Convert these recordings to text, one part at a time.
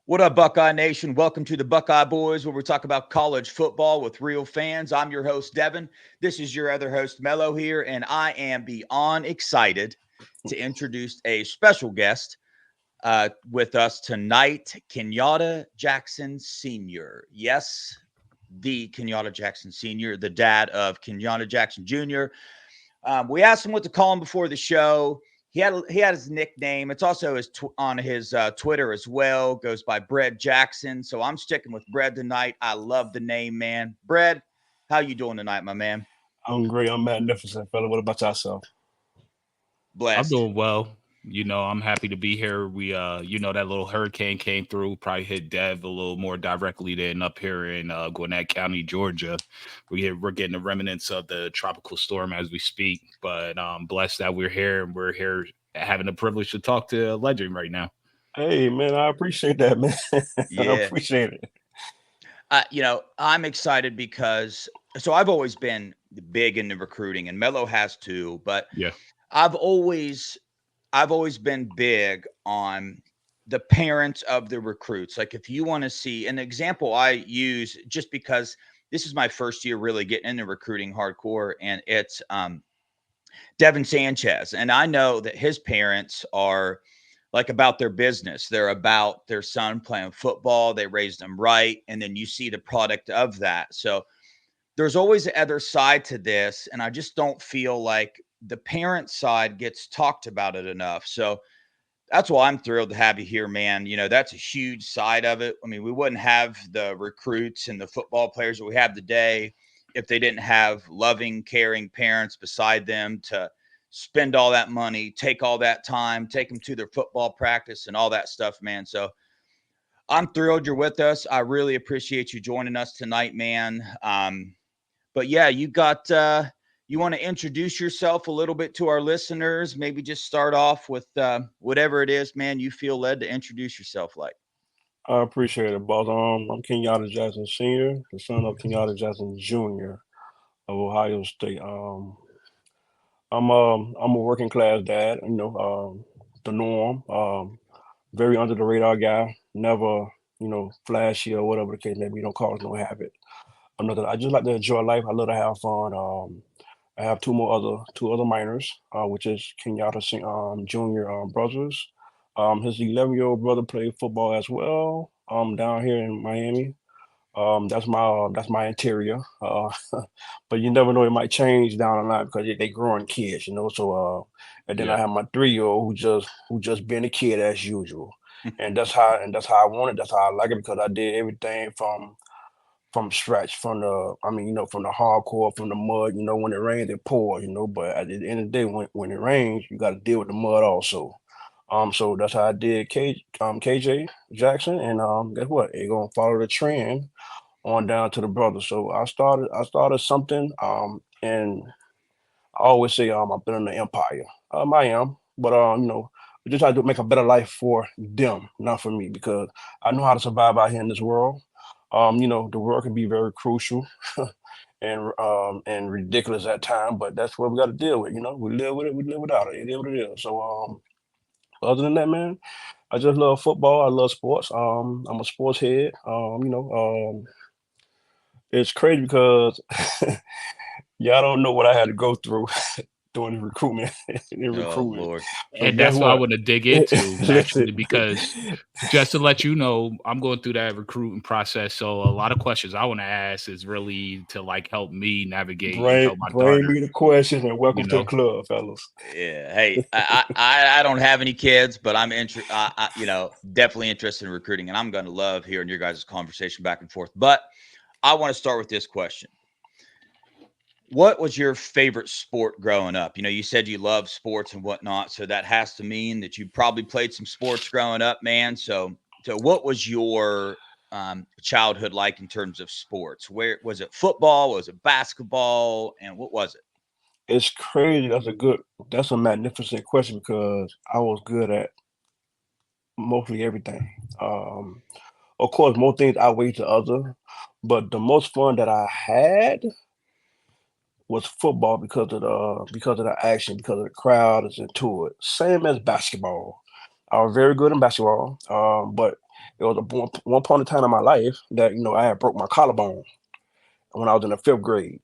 What up, Buckeye Nation? Welcome to the Buckeye Boys, where we talk about college football with real fans. I'm your host, Devan. This is your other host, Melo, here, and I am beyond excited to introduce a special guest with us tonight, Kenyatta Jackson Sr. Yes, the Kenyatta Jackson Sr., the dad of Kenyatta Jackson Jr. We asked him what to call him before the show. He had his nickname. It's also on his Twitter as well. Goes by Bread Jackson. So I'm sticking with Bread tonight. I love the name, man. Bread, how you doing tonight, my man? I'm great. I'm magnificent, fella. What about yourself? I'm Blessed. doing well. I'm happy to be here. That little hurricane came through, probably hit Dev a little more directly than up here in Gwinnett County, Georgia. We're getting the remnants of the tropical storm as we speak, but blessed that we're here and we're here having the privilege to talk to a legend right now. Hey, man, I appreciate that, man. I Yeah. appreciate it. I'm excited because I've always been big into recruiting, and Mello has too. But Yeah. I've always I've always been big on the parents of the recruits. Like if you want to see an example I use just because this is my first year really getting into recruiting hardcore, and it's Devin Sanchez. And I know that his parents are like about their business. They're about their son playing football. They raised them right. And then you see the product of that. So there's always the other side to this. And I just don't feel like the parent side gets talked about it enough. So that's why I'm thrilled to have you here, man. That's a huge side of it. I mean, we wouldn't have the recruits and the football players that we have today if they didn't have loving, caring parents beside them to spend all that money, take all that time, take them to their football practice and all that stuff, man. So I'm thrilled you're with us. I really appreciate you joining us tonight, man. But yeah, you want to introduce yourself a little bit to our listeners, maybe just start off with whatever it is, man, you feel led to introduce yourself like. I appreciate it, boss. I'm Kenyatta Jackson Sr., the son of Kenyatta Jackson Jr. of Ohio State. I'm a working class dad. The norm. Very under the radar guy. Never, flashy or whatever the case may be. Don't cause no habit. I just like to enjoy life. I love to have fun. I have two other minors, which is Junior brothers. His 11-year-old brother played football as well. Down here in Miami. That's my interior. But you never know, it might change down the line because they growing kids, you know. So and then I Yeah. have my 3-year-old who just being a kid as usual, and that's how I want it. That's how I like it because I did everything from scratch, from the hardcore, from the mud. When it rains, it pours. But at the end of the day, when it rains, you got to deal with the mud also. So that's how I did KJ Jackson, and guess what? They gonna follow the trend on down to the brothers. So I started something, and I always say I've been in the empire. I am, but I just try to make a better life for them, not for me, because I know how to survive out here in this world. The world can be very crucial and ridiculous at times, but that's what we got to deal with. We live with it, we live without it. It is what it is. So other than that, man, I just love football. I love sports. I'm a sports head. It's crazy because y'all don't know what I had to go through doing the recruitment in Oh recruitment. Lord. So And guess that's what I what? want to dig into Listen, actually, because just to let you know, I'm going through that recruiting process. So a lot of questions I want to ask is really to like help me navigate and bring help my bring daughter, me the questions and you welcome to the know. club, fellas. Yeah. Hey, I don't have any kids, but definitely interested in recruiting, and I'm going to love hearing your guys' conversation back and forth. But I want to start with this question. What was your favorite sport growing up? You said you love sports and whatnot, so that has to mean that you probably played some sports growing up, man. So what was your childhood like in terms of sports? Where was it? Football? Was it basketball? And what was it? It's crazy. That's a magnificent question because I was good at mostly everything. Um, of course, more things outweigh the other, but the most fun that I had was football because of the action, because of the crowd is into it. Same as basketball. I was very good in basketball, but It was one point in time in my life that I had broke my collarbone when I was in the 5th grade,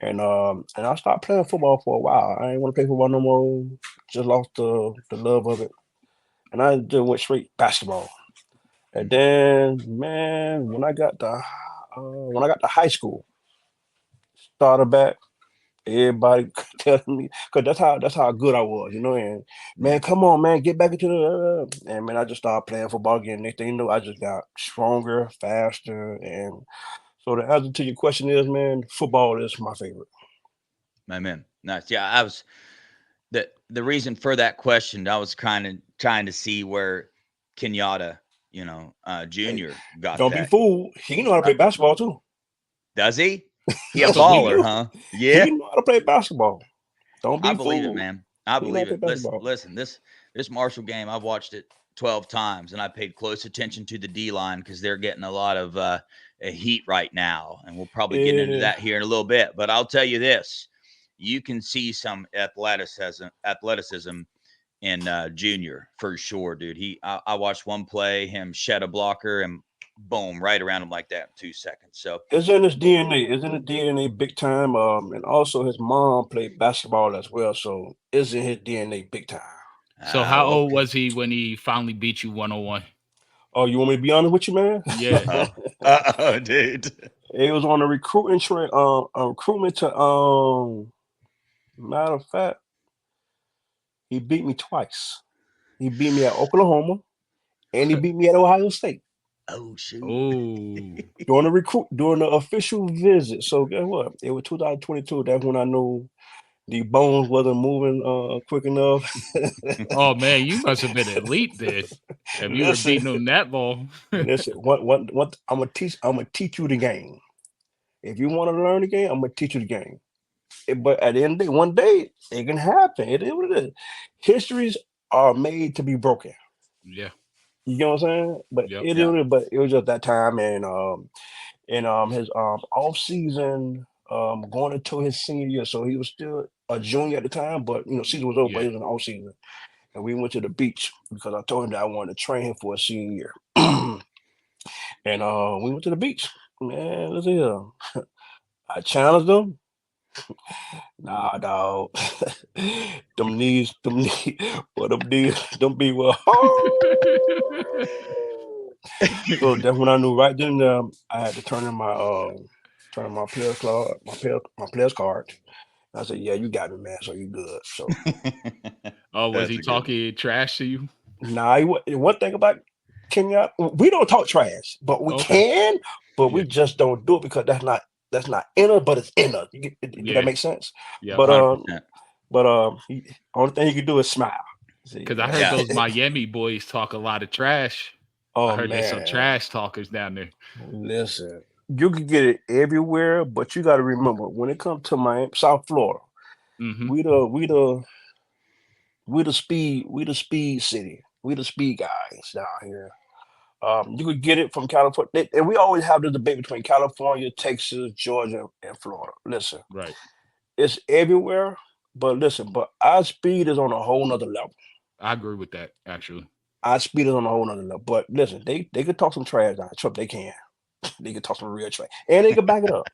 and I stopped playing football for a while. I didn't want to play football no more. Just lost the love of it, and I just went straight basketball. And then, man, when I got to high school, started back. Everybody telling me, cause that's how good I was, And man, Yeah. come on, man, get back into the. And man, I just started playing football again. Next thing you know, I just got stronger, faster, and so the answer to your question is, man, football is my favorite. My man. Nice. Yeah, I was the reason for that question, I was kind of trying to see where Kenyatta, Hey, Jr. got don't be that. fooled. He know how to Uh, play basketball too. does he? He a I Yes, he believe baller, it. do. huh? Yeah. He know how to play basketball. Don't I be believe it, fooled. man. I He know how believe to play it. Listen, basketball. listen. This Marshall game, I've watched it 12 times, and I paid close attention to the D line because they're getting a lot of heat right now, and we'll probably get into Yeah, that here in a little bit. But I'll tell you this: you can see some athleticism in Junior for sure, dude. I watched one play, him shed a blocker, and boom, right around him like that in 2 seconds. So it's in his DNA. It's in his DNA big time. And also his mom played basketball as well, so it's in his DNA big time. So how old okay. was he when he finally beat you 1-on-1? Oh, you want me to be honest with you, man? Yeah. Dude. It was on a recruiting train, a recruitment to matter of fact, he beat me twice. He beat me at Oklahoma and he beat me at Ohio State Oh shoot. Oh. during the official visit. So guess what? It was 2022. That's when I knew the bones wasn't moving quick enough. Oh man, you must have been elite then. If you were Listen, beating him that long. listen. What I'm gonna teach you the game. If you want to learn the game, I'm gonna teach you the game. But at the end of the day, one day it can happen. It is what it is. Histories are made to be broken. Yeah. You know what I'm saying? But Yep. it is Yeah. what it is. But it was just that time, and his off season going into his senior year, so he was still a junior at the time. But season was over, but Yeah. he was in the off season, and we went to the beach because I told him that I wanted to train him for a senior year, and we went to the beach. Man, listen here. I challenged him. Nah, dog. Them knees, well. So that's when I knew right then. I had to turn in my player's card, my player's card. I said, "Yeah, you got me, man. So you good." So Oh, was That's he a good one. talking trash to you? now, one thing about Kenya, we don't talk trash, but we Okay. can, but Yeah. we just don't do it because that's not in us, but it's in us. Did that Yeah. make sense? Yep. But 100%. only thing he could do is smile. See, Because I heard Yeah. those Miami boys talk a lot of trash. I oh heard there's some man, trash talkers down there. listen, you can get it everywhere, but you got to remember when it comes to Miami, South Florida, Mm-hmm. we the we the we the speed city, we the speed guys down here. You could get it from California, and we always have the debate between California, Texas, Georgia, and Florida. Listen, Right. it's everywhere, but listen, but our speed is on a whole nother level. I agree with that, actually. Our speed is on a whole nother level. But listen, they could talk some trash down. Trump, they can. They can talk some real trash, and they can back it up,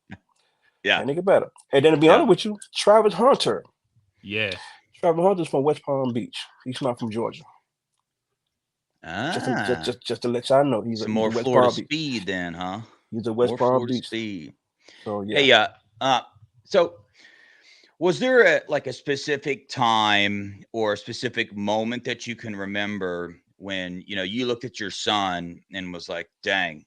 Yeah. and they get better. And then to be Yeah. honest with you, Yeah. Travis Hunter's from West Palm Beach. He's not from Georgia. Just to, just Ah. just just to let y'all know, he's a Some he's a more West Florida Palm Beach. speed then, huh? He's a West More Palm Florida Beach. speed. So yeah. Hey, uh so was there like a specific time or a specific moment that you can remember when, you looked at your son and was like, "Dang,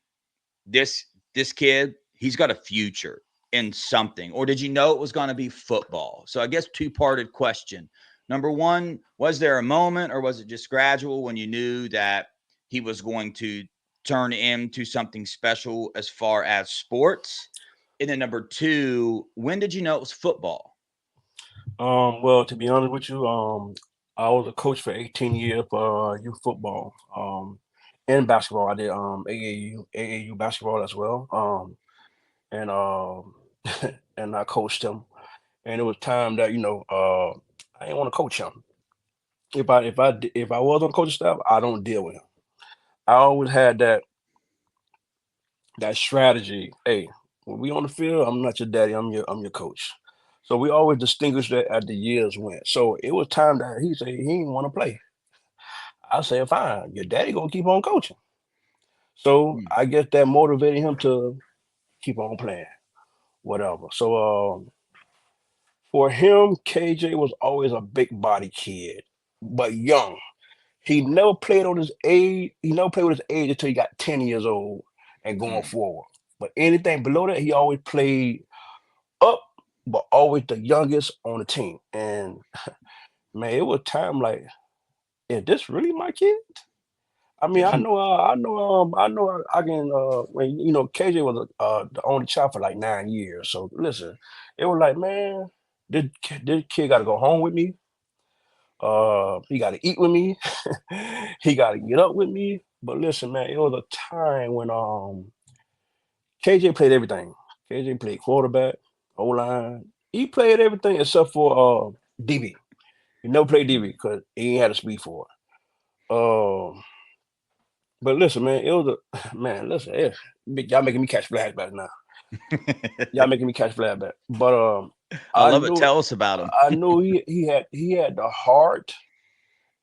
this this kid, he's got a future in something," or did you know it was going to be football? So I guess two-parted question. Number one, was there a moment or was it just gradual when you knew that he was going to turn into something special as far as sports? And then number two, when did you know it was football? Well, to be honest with you, I was a coach for 18 years for youth football, and basketball. I did AAU basketball as well. And and I coached him. And it was time that I didn't want to coach him. If I was on the coaching staff, I don't deal with him. I always had that strategy. Hey, when we on the field, I'm not your daddy. I'm your coach. So we always distinguished that as the years went. So it was time that he said he didn't want to play. I said, fine, your daddy gonna keep on coaching. So Mm, I guess that motivated him to keep on playing, whatever. So for him, KJ was always a big body kid, but young. He never played on his age. He never played with his age until he got 10 years old and going mm. forward. But anything below that, he always played up, but always the youngest on the team. And man, it was time like, is this really my kid? I mean, Yeah. I can. When KJ was the only child for like 9 years. So listen, it was like, man, this kid got to go home with me. He got to eat with me. He got to get up with me. But listen, man, it was a time when KJ played everything. KJ played quarterback, O line. He played everything except for DB. He never played DB because he ain't had a speed for it. But listen, man, it was a man. Listen, y'all making me catch flashbacks now. Y'all making me catch flashbacks. But I I love it. knew, Tell us about him. I knew he had the heart,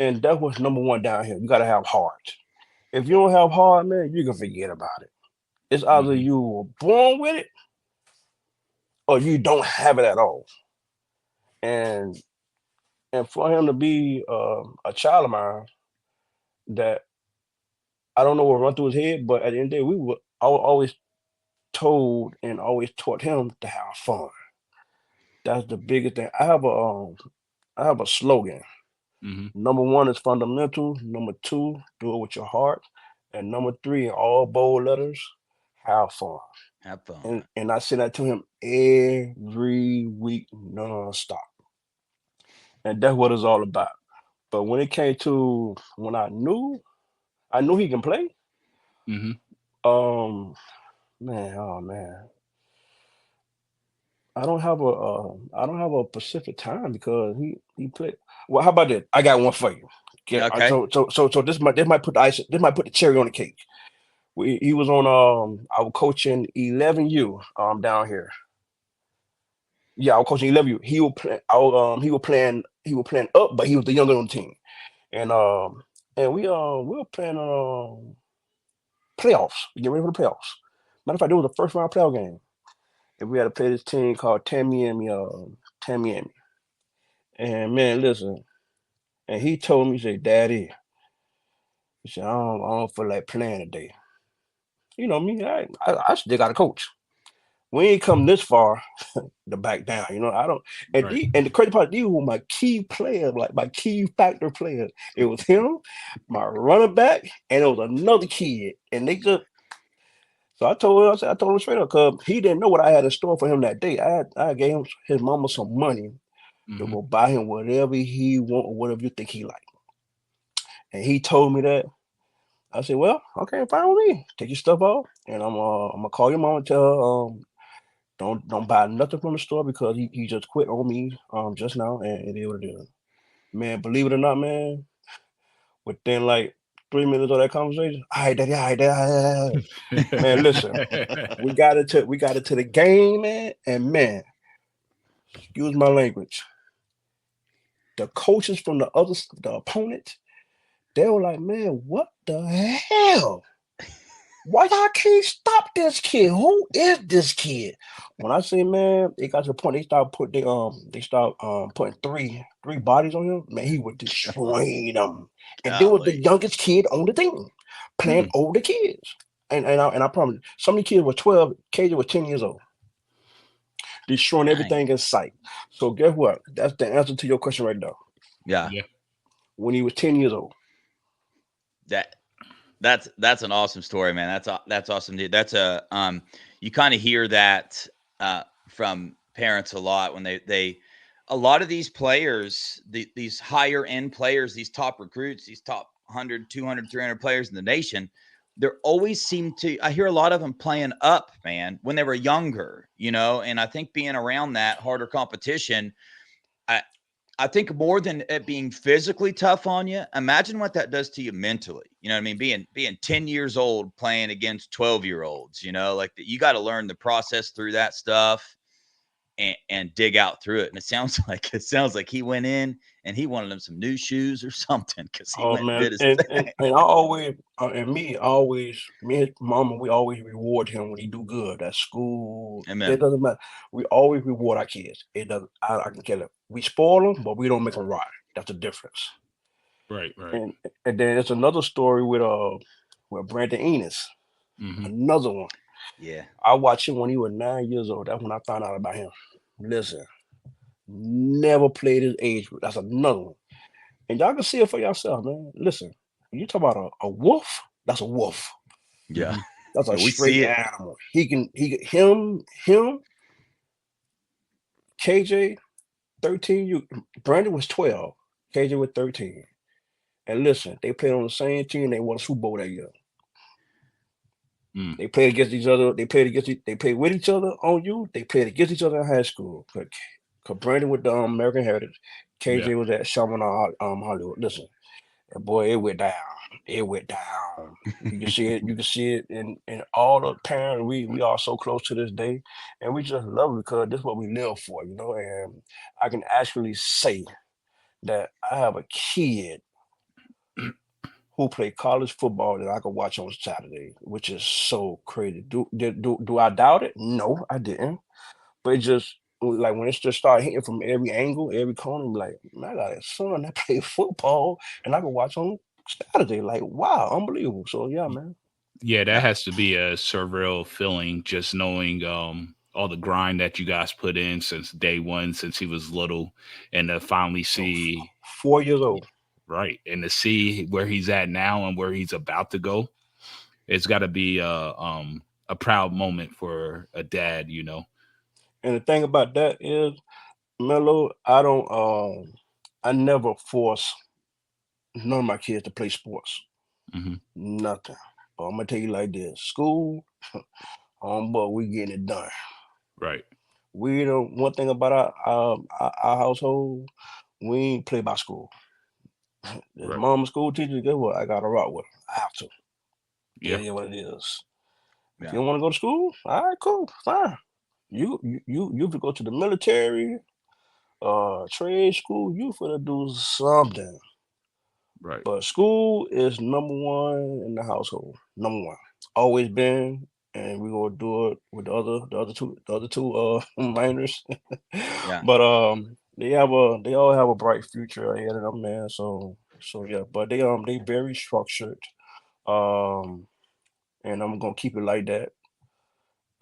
and that was number one down here. You got to have heart. If you don't have heart, man, you can forget about it. It's either Hmm. you were born with it or you don't have it at all. And for him to be a child of mine that I don't know what run through his head, but at the end of the day, I was always told and always taught him to have fun. That's the biggest thing. I have a slogan. Hmm. Number one is fundamental. Number two, do it with your heart. And number three, in all bold letters, have fun. Have fun. And I say that to him every week, nonstop. And that's what it's all about. But when it came to when I knew he can play. Hmm. Um, man, oh man, I don't have a specific time because he played. Well, how about this? I got one for you. Okay, Okay. so this might put the ice. This might put the cherry on the cake. He was on I was coaching 11U down here. Yeah, I was coaching 11U. He was playing up, but he was the younger on the team. And we were playing playoffs. Get ready for the playoffs. Matter of fact, it was the first round playoff game, and we had to play this team called Tamiami. And man, listen, and he told me, he said, "Daddy," he said, "I don't feel like playing today." You know me, I still got to coach. We ain't come this far to back down. I don't. And Right. and the crazy part, these were my key players, like my key factor players. It was him, my running back, and it was another kid, and they just. So I told him straight up, cause he didn't know what I had in store for him that day. I gave him his mama some money to Hmm. go buy him whatever he want or whatever you think he like. And he told me that. I said, well, okay, fine with me. Take your stuff off, and I'm gonna call your mom and tell her don't buy nothing from the store because he just quit on me just now, and it is what it is. Man, believe it or not, man, within like 3 minutes of that conversation, all right, daddy, all right, daddy, all right, all right. Man, listen, we got into the game, man, and man, excuse my language. The coaches from the opponent, they were like, man, what the hell? Why y'all can't stop this kid? Who is this kid? When I say, man, it got to the point they start putting three bodies on him. Man, he was destroying them, and there was the Golly. youngest kid on the team playing Mm. older kids. And I promise, you, some of the kids were 12. KJ was 10 years old, destroying Dang. everything in sight. So guess what? That's the answer to your question right now. Yeah. Yeah. When he was 10 years old, That that's an awesome story, man. That's awesome, dude. That's you kind of hear that from parents a lot when they a lot of these players, these higher end players, these top recruits, these top 100, 200, 300 players in the nation, there always seem to I hear a lot of them playing up, man, when they were younger, and I think being around that harder competition, I I think more than it being physically tough on you, imagine what that does to you mentally. You know what I mean? Being 10 years old playing against 12-year-olds, like you got to learn the process through that stuff and dig out through it. And it sounds like he went in and he wanted him some new shoes or something because he Oh went and man, did his and I always and me always me and mama we always reward him when he do good at school. It Amen. doesn't matter. We always reward our kids. It doesn't. I can kill it. We spoil them, but we don't make them right. That's the difference. Right, right. And and then there's another story with Brandon Enos, Hmm. another one. Yeah. I watched him when he was 9 years old. That's when I found out about him. Listen, never played his age group. That's another one. And y'all can see it for yourself, man. Listen, when you talk about a wolf, that's a wolf. Yeah. Hmm. That's a We see straight it. animal. Him, KJ, 13, Brandon was 12. KJ was 13. And listen, they played on the same team, they won a Super Bowl that year. Mm. They played against each other, they played with each other on you, they played against each other in high school. Cause Brandon with the American Heritage, Yeah. KJ was at Chaminade, Hollywood. Listen, and boy, it went down. It went down. You can see it. You can see it in all the parents. We are so close to this day, and we just love it because this is what we live for, And I can actually say that I have a kid who play college football that I can watch on Saturday, which is so crazy. Do I doubt it? No, I didn't. But it just like when it just started hitting from every angle, every corner, I'm like, man, I got a son that play football and I can watch on Saturday. Like, wow, unbelievable. So yeah, man. Yeah, that Yeah. has to be a surreal feeling just knowing all the grind that you guys put in since day one, since he was little, and to finally So see 4 years old. right and to see where he's at now and where he's about to go. It's got to be a proud moment for a dad. And the thing about that is, Melo, I never force none of my kids to play sports. Hmm. Nothing. But I'm gonna tell you like this: school, but we getting it done. Right. We don't. One thing about our household, we ain't play by school. This Right. mom school teacher, guess what? I got to rock with. I have to. Yeah. It is what it is. If you Yeah. don't want to go to school, all right, cool, fine. You could go to the military, trade school. You finna do something. Right. But school is number one in the household. Number one, always been, and we gonna do it with the other two minors. Yeah. But they all have a bright future ahead of them, man. So yeah, but they very structured. Um, and I'm gonna keep it like that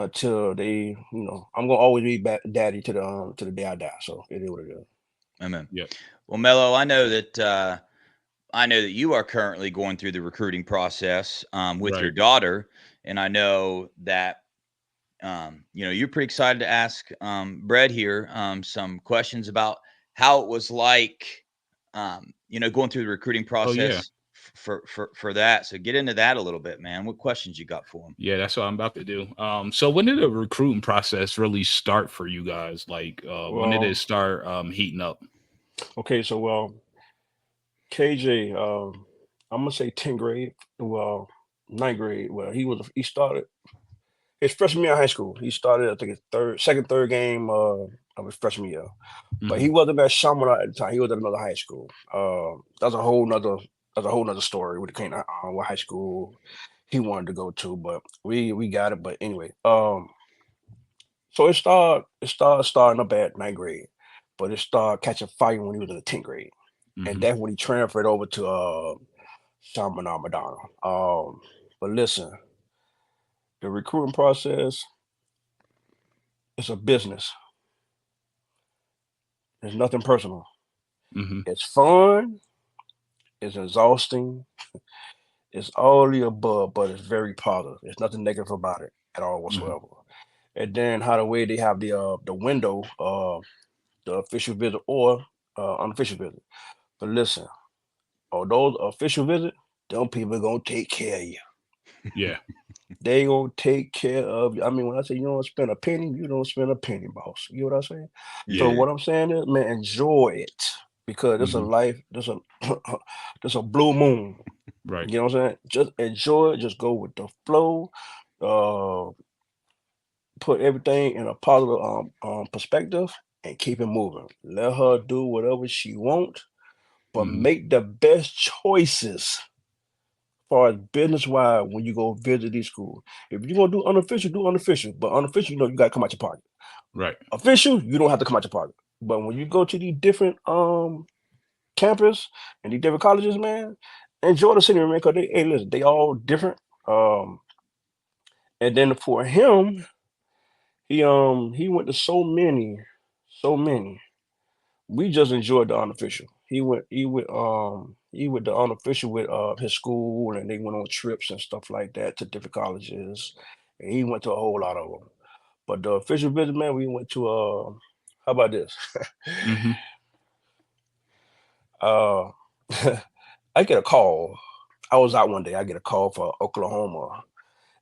until I'm gonna always be back daddy to the day I die. So it is what it is. Amen. Yep. Well, Mello, I know that you are currently going through the recruiting process with your Right. daughter, and I know that you're pretty excited to ask Brett here some questions about how it was like, going through the recruiting Oh yeah. process for that. So get into that a little bit, man. What questions you got for him? Yeah, that's what I'm about to do. So when did the recruiting process really start for you guys? Like, when did it Well, start heating up? okay, so KJ, I'm gonna say 10th grade. Well, ninth grade. Well, he started his freshman year of high school. He started, I think, his third game of his freshman year. But Hmm. he wasn't at Chaminade at the time. He was at another high school. That's a whole nother story when it came to what high school he wanted to go to. But we got it. But anyway, so it started starting up at ninth grade, but it started catching fire when he was in the 10th grade, and Hmm. that's when he transferred over to Chaminade Madonna. But listen, the recruiting process is a business. It's nothing personal. Hmm. It's fun. It's exhausting. It's all the above, but it's very positive. There's nothing negative about it at all Hmm. whatsoever. And then how the way they have the window, the official visit or unofficial visit. But listen, on those official visit, them people gonna take care of you. Yeah. They gonna take care of you. I mean, when I say you don't spend a penny, you don't spend a penny, boss. You know what I'm saying? So Yeah. Yeah. what I'm saying is, man, enjoy it. because there's a Mhm. life, there's a there's a blue moon. Right. You know what I'm saying? Just enjoy it, just go with the flow. Uh, put everything in a positive perspective and keep it moving. Let her do whatever she wants, but Mhm. make the best choices far as business wise when you go visit these schools. If you're gonna do unofficial, do unofficial. But unofficial, you gotta come out your pocket. Right. Official, you don't have to come out your pocket. But when you go to these different campus and these different colleges, man, enjoy the city, man, because they, hey, listen, they all different. Um, and then for him, he went to so many. We just enjoyed the unofficial. He went the unofficial with his school, and they went on trips and stuff like that to different colleges. And he went to a whole lot of them. But the official visit, man, we went to how about this? Mhm. uh I get a call. I was out one day. I get a call for Oklahoma.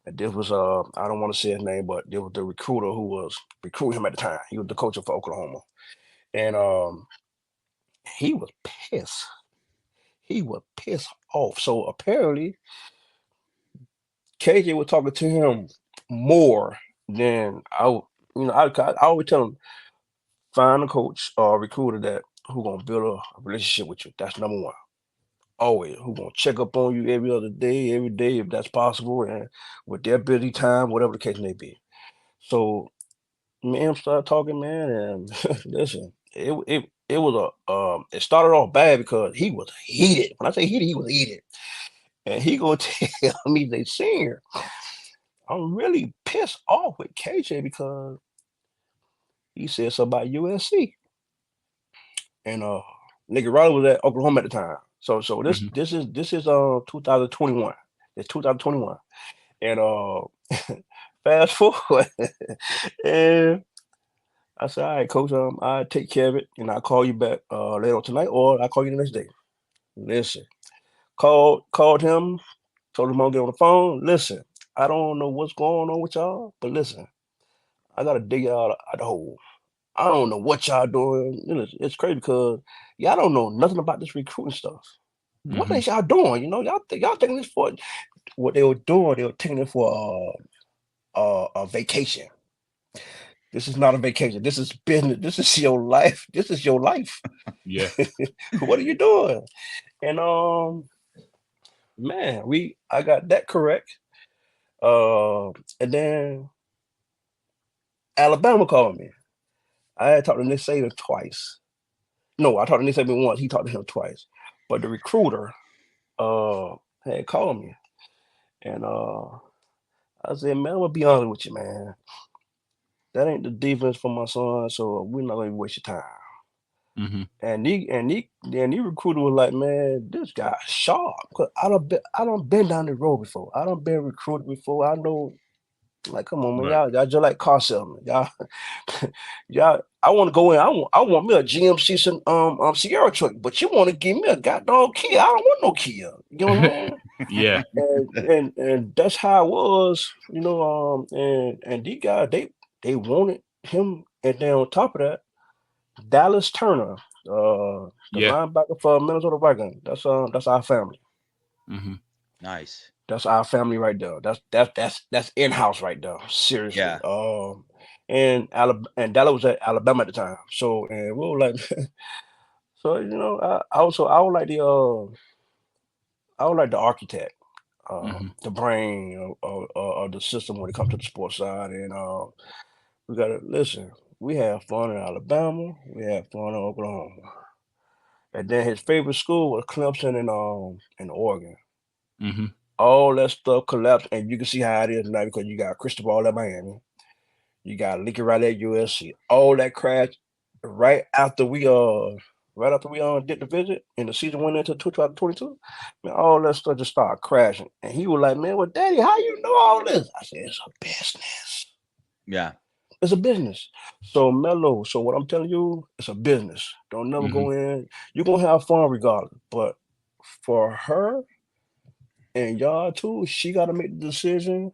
And this was I don't want to say his name, but there was the recruiter who was recruiting him at the time. He was the coach for Oklahoma. And he was pissed. He was pissed off. So apparently KJ was talking to him more than I always tell him, find a coach or recruiter that who gonna build a relationship with you. That's number one. Always who gonna check up on you every other day, every day if that's possible, and with their busy time, whatever the case may be. So me and him started talking, man, and listen, it was a it started off bad because he was heated. When I say heated, he was heated. And he gonna tell me they senior. I'm really pissed off with KJ because he said something about USC. And nigga Riley was at Oklahoma at the time. So this Mhm. this is this is 2021. It's 2021. And fast forward. And I said, all right, coach, I take care of it and I'll call you back later on tonight or I'll call you the next day. Listen. Called him, told him I'll get on the phone. Listen, I don't know what's going on with y'all, but listen, I gotta dig y'all out the hole. I don't know what y'all doing. It's crazy because y'all don't know nothing about this recruiting stuff. What Mhm. is y'all doing? Y'all taking this for what they were doing. They were taking it for a vacation. This is not a vacation. This is business. This is your life. This is your life. Yeah. What are you doing? And man, I got that correct. And then Alabama called me. I had talked to Nick Saban twice. No, I talked to Nick Saban once. He talked to him twice. But the recruiter uh had called me, and I said, man, I'm gonna be honest with you, man. That ain't the defense for my son, so we're not gonna waste your time. Mhm. And he recruiter was like, man, this guy sharp. Cause I don't been down the road before. I don't been recruited before. I know, like, come on, man, Right. y'all just like car salesman. Y'all, y'all. I want to go in. I want me a GMC Sierra truck, but you want to give me a goddamn Kia. I don't want no Kia. You know what I'm saying? Yeah. And that's how it was, and these guys they wanted him, and then on top of that, Dallas Turner, the Yeah. linebacker for Minnesota Vikings. That's our family. Mhm. Nice. That's our family right there. That's in house right there. Seriously. Yeah. And Dallas was at Alabama at the time. So and we were like, so I would like the architect, Mhm. the brain of the system when it comes to the sports side. And we gotta listen. We have fun in Alabama. We have fun in Oklahoma. And then his favorite school was Clemson in Oregon. Mhm. All that stuff collapsed, and you can see how it is now because you got Cristobal at Miami, you got Lincoln Riley at USC. All that crashed right after we did the visit and the season went into 2022. Man, all that stuff just started crashing. And he was like, man, well, Daddy, how you know all this? I said, it's a business. Yeah. It's a business. So Melo, so what I'm telling you, it's a business. Don't never Mhm. go in. You're gonna have fun regardless. But for her and y'all too, she gotta make the decision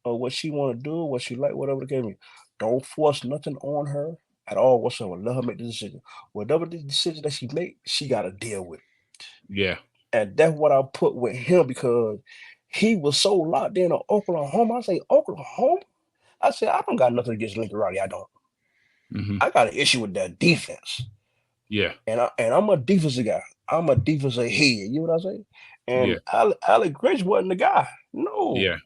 of what she wanna do, what she like, whatever the case may be. Don't force nothing on her at all whatsoever. Let her make the decision. Whatever the decision that she make, she got to deal with. Yeah. And that's what I put with him because he was so locked in on Oklahoma. I say, Oklahoma? I said, I don't got nothing against Lincoln Riley. I don't. Hmm. I got an issue with that defense. Yeah. And I'm a defensive guy. I'm a defensive head. You know what I say? Yeah. And Alex Grinch wasn't the guy. No. Yeah.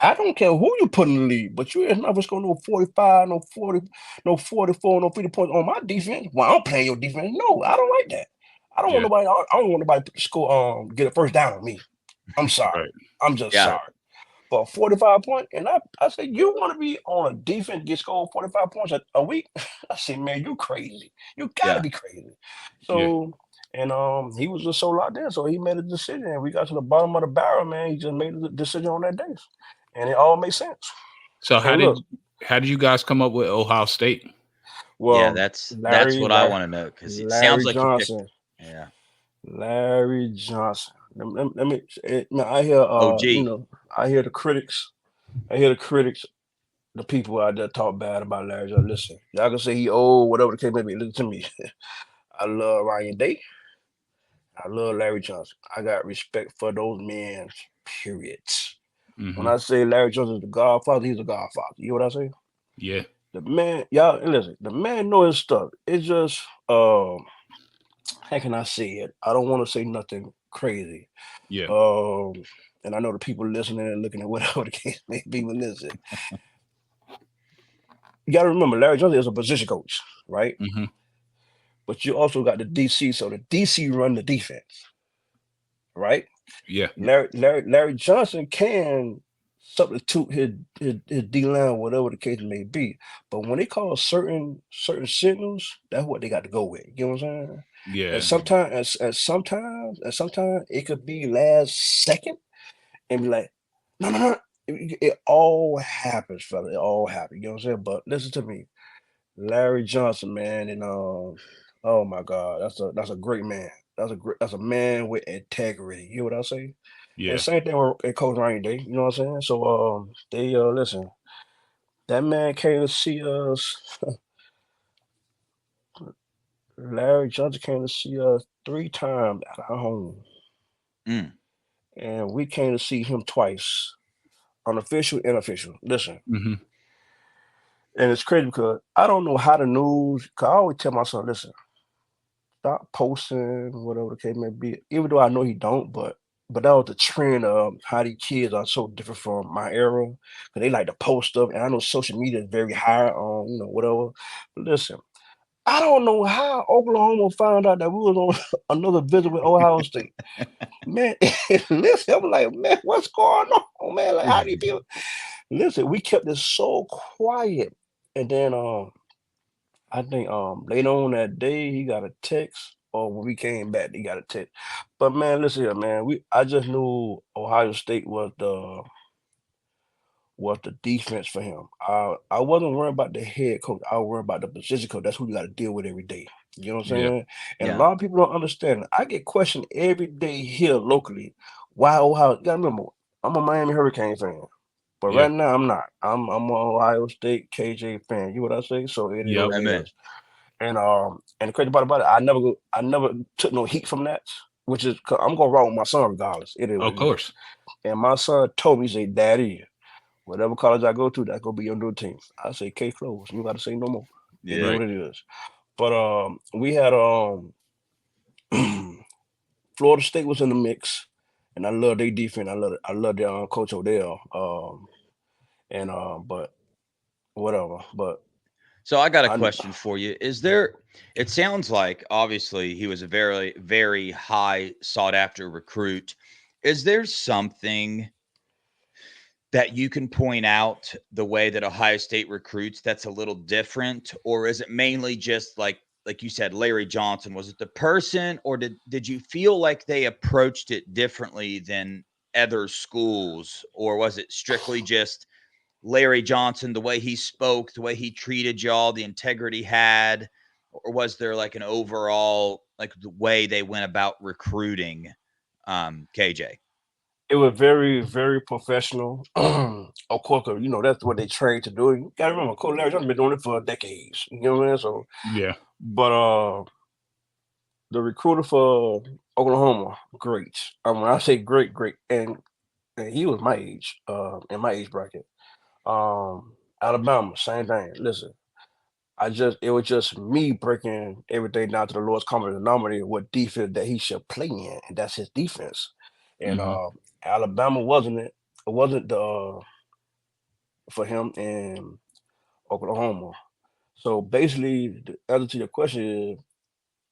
I don't care who you put in the league, but you ain't never score no 45, no 40, no 44, no 50 points on my defense. Well, I'm playing your defense. No, I don't like that. I don't want Yeah. nobody. I don't want nobody to score. Get a first down on me. I'm sorry. Right. I'm just Yeah. sorry. For a 45 point, and I said, you want to be on a defense get scored 45 points a week? I said, man, you crazy. You gotta Yeah. be crazy. Yeah. So, and he was just so locked in. So he made a decision, and we got to the bottom of the barrel, man. He just made a decision on that day, and it all makes sense. So And look, how did you guys come up with Ohio State? Yeah, well, that's what I want to know because it sounds Larry like you picked. Johnson, Yeah. Larry Johnson. Let me now I hear OG. I hear the critics. I hear the critics, the people out there talk bad about Larry Johnson. Listen, y'all can say he old, whatever the case may be. Listen to me. I love Ryan Day. I love Larry Johnson. I got respect for those men, period. When Hmm. I say Larry Johnson is the godfather, he's a godfather. You know what I say? Yeah. The man, y'all listen, the man know his stuff. It's just how can I say it? I don't want to say nothing crazy. Yeah. Um and I know the people listening and looking at whatever the case may be, but listen, you gotta remember Larry Johnson is a position coach, right? Hmm. But you also got the DC, so the DC run the defense, right? Yeah. Larry Johnson can substitute his D line, whatever the case may be. But when they call certain signals, that's what they got to go with. You know what I'm saying? And Yeah. sometimes it could be last second and be like, no, no, no. It all happens, fella. It all happens. You know what I'm saying? But listen to me. Larry Johnson, man, and oh my God, that's a great man. That's a man with integrity. You know what I say? And Yeah. same thing with Coach Ryan Day. You know what I'm saying? So they listen. That man came to see us. Larry Johnson came to see us 3 times at our home, Mm. and we came to see him twice, unofficial and official. Listen, Hmm. and it's crazy because I don't know how the news. Cause I always tell my son, listen, stop posting whatever the case may be. Even though I know he don't, but that was the trend of how these kids are so different from my era. Cause they like to post stuff, and I know social media is very high on whatever. But listen, I don't know how Oklahoma found out that we was on another visit with Ohio State. Man, listen, I'm like, man, what's going on, man? Like, how do you feel? Listen, we kept this so quiet, and then I think later on that day he got a text, or when we came back he got a text. But man, listen here, man. I just knew Ohio State was the defense for him. I wasn't worried about the head coach. I was worried about the position coach. That's who you got to deal with every day. You know what I'm Yeah. saying? And a Yeah. lot of people don't understand. I get questioned every day here locally. Why Ohio? You gotta remember, I'm a Miami Hurricane fan. But Yeah. right now I'm not. I'm an Ohio State KJ fan. You know what I say? So it is Yep. what it Amen. is. And the crazy part about it, I never took no heat from that, which is 'cause I'm gonna roll with my son regardless. It is what Of it is. course. And my son told me, he said, Daddy, whatever college I go to, that's gonna be your new team. I say, K close. You gotta say no more. It is Yeah. Right. what it is. But we had Florida State was in the mix, and I love their defense. I love their coach Odell. And but whatever. But So I got a I question for you. Is there, it sounds like obviously he was a very, very high sought after recruit. Is there something that you can point out the way that Ohio State recruits that's a little different? Or is it mainly just like you said, Larry Johnson? Was it the person, or did you feel like they approached it differently than other schools? Or was it strictly just Larry Johnson, the way he spoke, the way he treated y'all, the integrity he had, or was there like an overall like the way they went about recruiting KJ? It was very, very professional. Of course, 'cause, that's what they trained to do. You gotta remember, Coach Larry's been doing it for decades. You know what I'm saying? So, Yeah. but the recruiter for Oklahoma, great. When I say great, great, and he was my age, in my age bracket. Alabama, same thing. Listen, it was just me breaking everything down to the lowest common denominator, what defense that he should play in, and that's his defense. And Hmm. Alabama wasn't it. It wasn't the for him in Oklahoma. So basically, the answer to your question is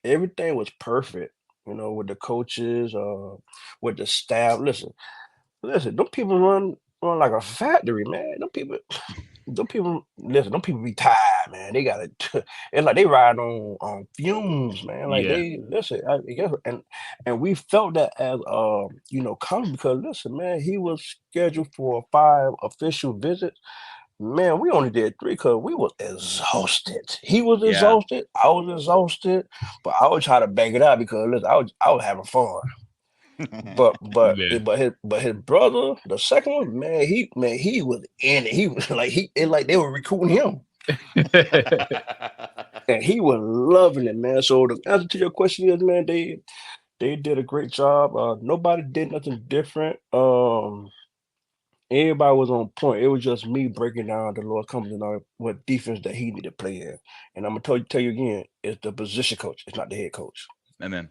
everything was perfect. With the coaches, with the staff. Listen. Them people run like a factory, man. Them people, listen. Them people be tired, man. They got to. It's like they ride on fumes, man. Like Yeah. they listen. I guess, and we felt that as come because listen, man. He was scheduled for 5 official visits. Man, we only did 3 because we was exhausted. He was Yeah. exhausted. I was exhausted, but I would try to bang it out because listen, I was having fun. But but Yeah. it- but his brother, the second one, man, he was in it. He was like they were recruiting him, and he was loving it, man. So the answer to your question is, man, they did a great job. Nobody did nothing different. Everybody was on point. It was just me breaking down the Lord company and what defense that he needed to play in. And I'm gonna tell you again, it's the position coach. It's not the head coach. Amen.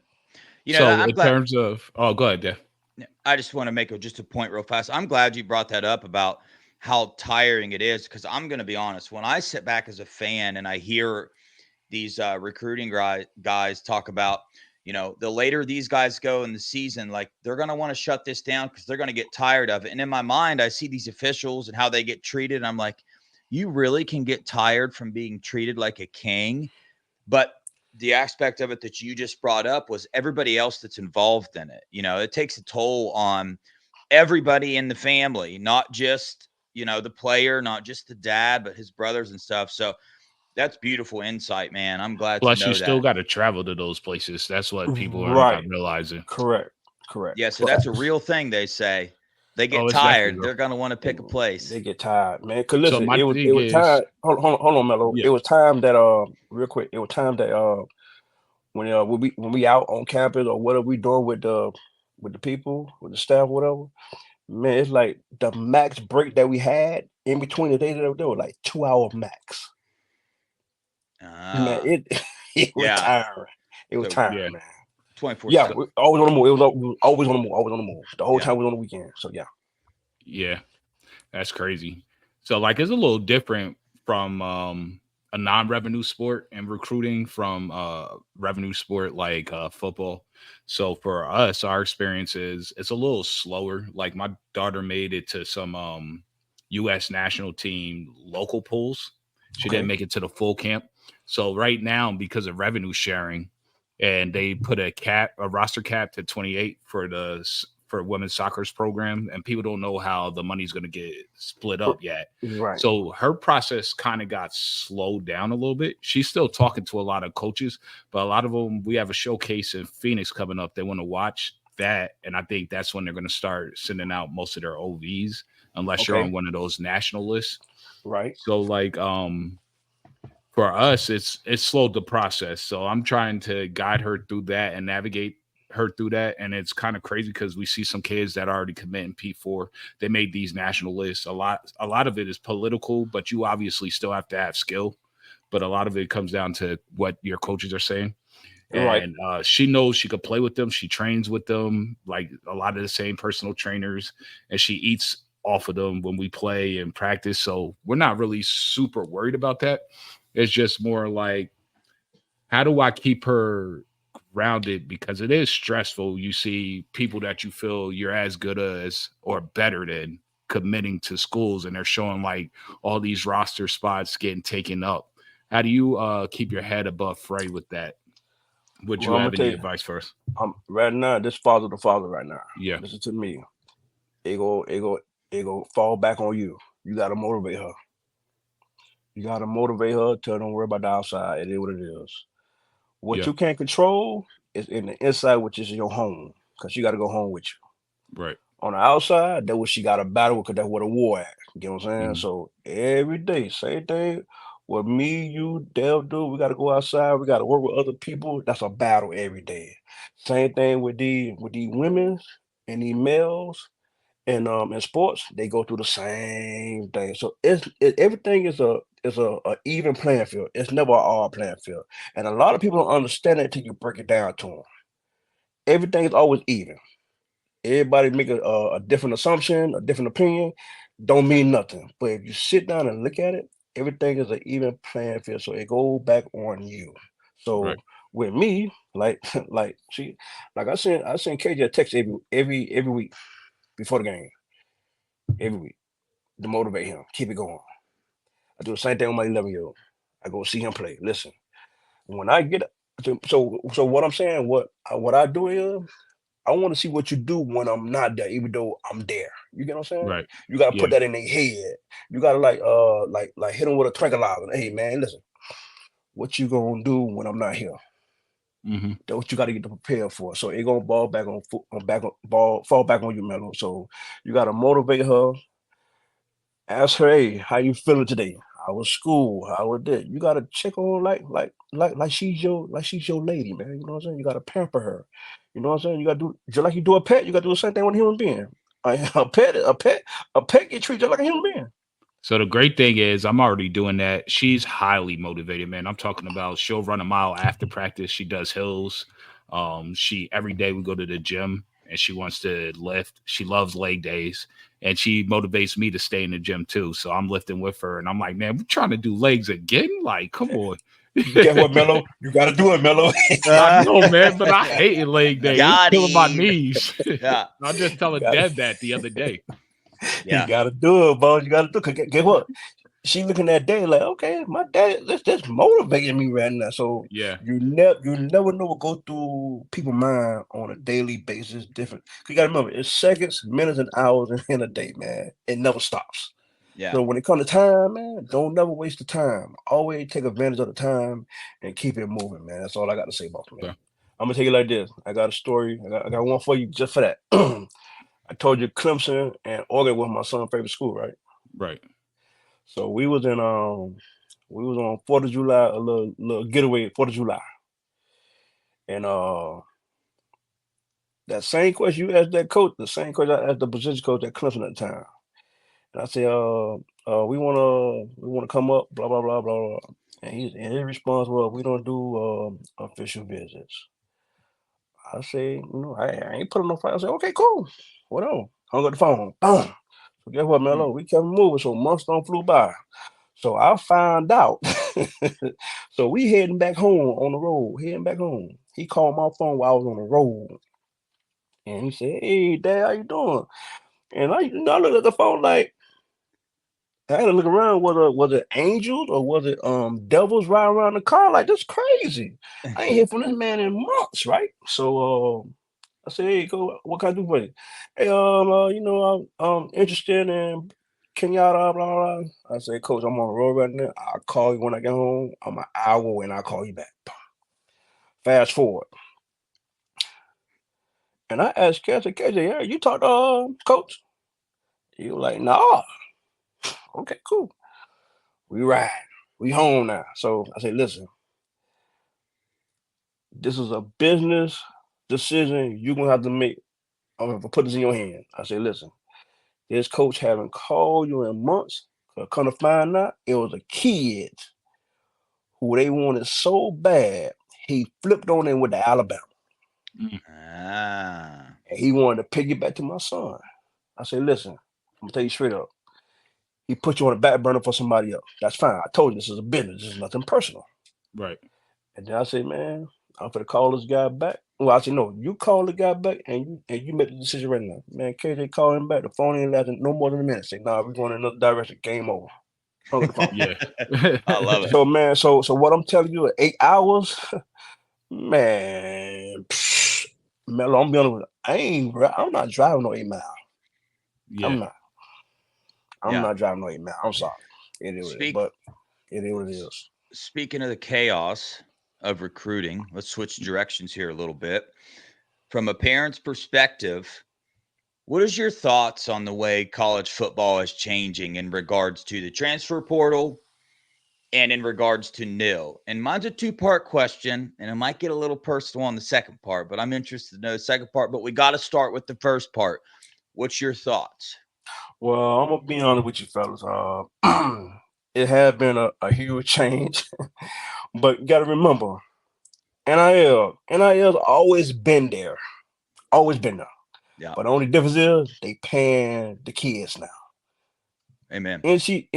So I'm in glad. terms of, oh, go ahead, Dave. Yeah, I just want to make just a point real fast. I'm glad you brought that up about how tiring it is because I'm going to be honest. When I sit back as a fan and I hear these recruiting guys talk about, the later these guys go in the season, like they're going to want to shut this down because they're going to get tired of it. And in my mind, I see these officials and how they get treated. And I'm like, you really can get tired from being treated like a king. But the aspect of it that you just brought up was everybody else that's involved in it. It takes a toll on everybody in the family, not just, the player, not just the dad, but his brothers and stuff. So that's beautiful insight, man. I'm glad to Plus, you know still that. got to travel to those places. That's what people are not Right. realizing. Correct. Correct. Yeah. So that's a Facts. real thing. They say they Oh, get it's definitely tired. real. They're going to want to pick a They place. get tired, man. Cause So listen, my it thing was is, time. Hold on, Mello. yeah, It was time that real quick. It was time that when we out on campus or whatever we doing with the people, with the staff, whatever. Man, it's like the max break that we had in between the days that they were like 2 hour max. Man, Ah, it it was yeah. tiring. It was So yeah. tiring, man. 24 Yeah, So 7. we always on the move. Always on the move. Always on the move. The whole Yeah. time we was on the weekend. So yeah. yeah, that's crazy. So like it's a little different from a non-revenue sport and recruiting from revenue sport like football. So for us, our experience is it's a little slower. Like my daughter made it to some US national team local pools. She didn't Okay. make it to the full camp. So right now, because of revenue sharing, and they put a roster cap to 28 for for women's soccer's program, and people don't know how the money's going to get split up yet. Right. So her process kind of got slowed down a little bit. She's still talking to a lot of coaches, but a lot of them, we have a showcase in Phoenix coming up. They want to watch that, and I think that's when they're going to start sending out most of their OVs, unless you're on Okay. one of those national lists. Right. So like for us it's slowed the process, so I'm trying to guide her through that and navigate her through that. And it's kind of crazy because we see some kids that already commit in P4. They made these national lists. A lot of it is political, but you obviously still have to have skill, but a lot of it comes down to what your coaches are saying. Right. And she knows she could play with them. She trains with them, like a lot of the same personal trainers, and she eats off of them when we play and practice. So we're not really super worried about that. It's just more like, how do I keep her grounded? Because it is stressful. You see people that you feel you're as good as or better than committing to schools, and they're showing like all these roster spots getting taken up. How do you keep your head above fray with that? Would you Well, I'm gonna have tell any you. advice for us? Right now. This father to father right now. Yeah, Listen to me. It go fall back on you. You gotta motivate her. You gotta motivate her. Tell her don't worry about the outside. It is what it is. What yeah, you can't control is in the inside, which is your home, because you got to go home with you. right. On the outside, that's what she got a battle with, because that's where the war at. You know what I'm saying? Mhm. So every day, same thing. With me, you, Dev, do, we gotta go outside. We gotta work with other people. That's a battle every day. Same thing with these women and these males and in sports, they go through the same thing. So everything is a even playing field. It's never an odd playing field. And a lot of people don't understand it until you break it down to them. Everything is always even. Everybody make a different assumption, a different opinion, don't mean nothing. But if you sit down and look at it, everything is an even playing field. So it goes back on you. So Right. with me, like like I send KJ a text every week before the game, every week to motivate him, keep it going. I do the same thing with my 11-year-old. I go see him play. Listen, when I get so what I'm saying, what I do is I want to see what you do when I'm not there, even though I'm there. You get what I'm saying? Right. You gotta Yeah. put that in their head. You gotta like hit them with a tranquilizer. Hey man, listen, what you gonna do when I'm not here? Hmm. That's what you gotta get to prepare for. So it gonna ball back on back on ball fall back on you, Melo. So you gotta motivate her. Ask her, hey, how you feeling today? How was school? How was this? You gotta check on like she's your lady, man. You know what I'm saying? You gotta pamper her. You know what I'm saying? You gotta do just like you do a pet. You gotta do the same thing with a human being. A pet get treated just like a human being. So the great thing is I'm already doing that. She's highly motivated, man. I'm talking about she'll run a mile after practice. She does hills. She every day we go to the gym and she wants to lift. She loves leg days and she motivates me to stay in the gym too. So I'm lifting with her and I'm like, man, we're trying to do legs again. Like, come on. Guess what, Melo? You gotta do it, Melo. I know, man, but I hate leg day. It's Got killing my him. knees. Yeah. I just you telling gotta Deb that the other day. you Yeah. gotta do it, boss. You gotta do it. 'Cause guess what? She looking at day like, okay, my dad, that's motivating me right now. So Yeah. you never know what go through people's mind on a daily basis. Different. You gotta remember, it's seconds, minutes, and hours in a day, man. It never stops. Yeah. So when it comes to time, man, don't never waste the time. Always take advantage of the time and keep it moving, man. That's all I got to say, boss man. Okay. I'm gonna take it like this. I got a story. I got one for you just for that. I told you Clemson and Oregon was my son's favorite school, right? Right. So we was on 4th of July, a little getaway 4th of July. And that same question you asked that coach, the same question I asked the position coach at Clemson at the time. And I said, we wanna come up, blah blah blah blah blah. And his response was, we don't do official visits. I say, I ain't putting no fight. I said, okay, cool. Whatever. Hung up the phone. Boom. So guess what, Mm. Melo? We kept moving, so months don't flew by. So I found out. So we heading back home on the road, heading back home. He called my phone while I was on the road. And he said, hey, Dad, how you doing? And I looked at the phone like, I had to look around. Was it angels or was it devils riding around the car? Like, that's crazy. I ain't hear from this man in months, right? So I said, hey, go, what can I do for you? Hey, I'm interested in Kenyatta, blah, blah, blah. I said, Coach, I'm on the road right now. I'll call you when I get home. I'm an hour away and I'll call you back. Fast forward. And I asked KJ, yeah, you talk to Coach? He was like, nah. Okay, cool. We ride. We home now. So I said, listen, this is a business decision you're going to have to make. I'm going to put this in your hand. I said, listen, this coach haven't called you in months. Come to find out, it was a kid who they wanted so bad, he flipped on them with the Alabama. Mm. Ah. And he wanted to pick it back to my son. I said, listen, I'm going to tell you straight up. He put you on the back burner for somebody else. That's fine. I told you this is a business. This is nothing personal. Right. And then I said, man, I'm going to call this guy back. Well, I said, no, you call the guy back and you make the decision right now. Man, KJ called him back. The phone ain't lasting no more than a minute. Say, nah, we're going in another direction. Game over. Hung up the phone. Yeah. I love it. So man, so what I'm telling you, 8 hours, man. Melo, I'm be honest with you, I'm not driving no 8 mile. Yeah. I'm not. I'm Yeah. not driving no 8 mile. I'm sorry. It is what it is, Speak but it is what it is. Speaking of the chaos of recruiting, let's switch directions here a little bit. From a parent's perspective, What is your thoughts on the way college football is changing in regards to the transfer portal and in regards to nil? And mine's a two-part question, and I might get a little personal on the second part, but I'm interested to know the second part. But we got to start with the first part. What's your thoughts? Well, I'm gonna be honest with you, fellas. It has been a huge change, but you got to remember, NIL's always been there. Yeah. But the only difference is they paying the kids now. Amen. NCAA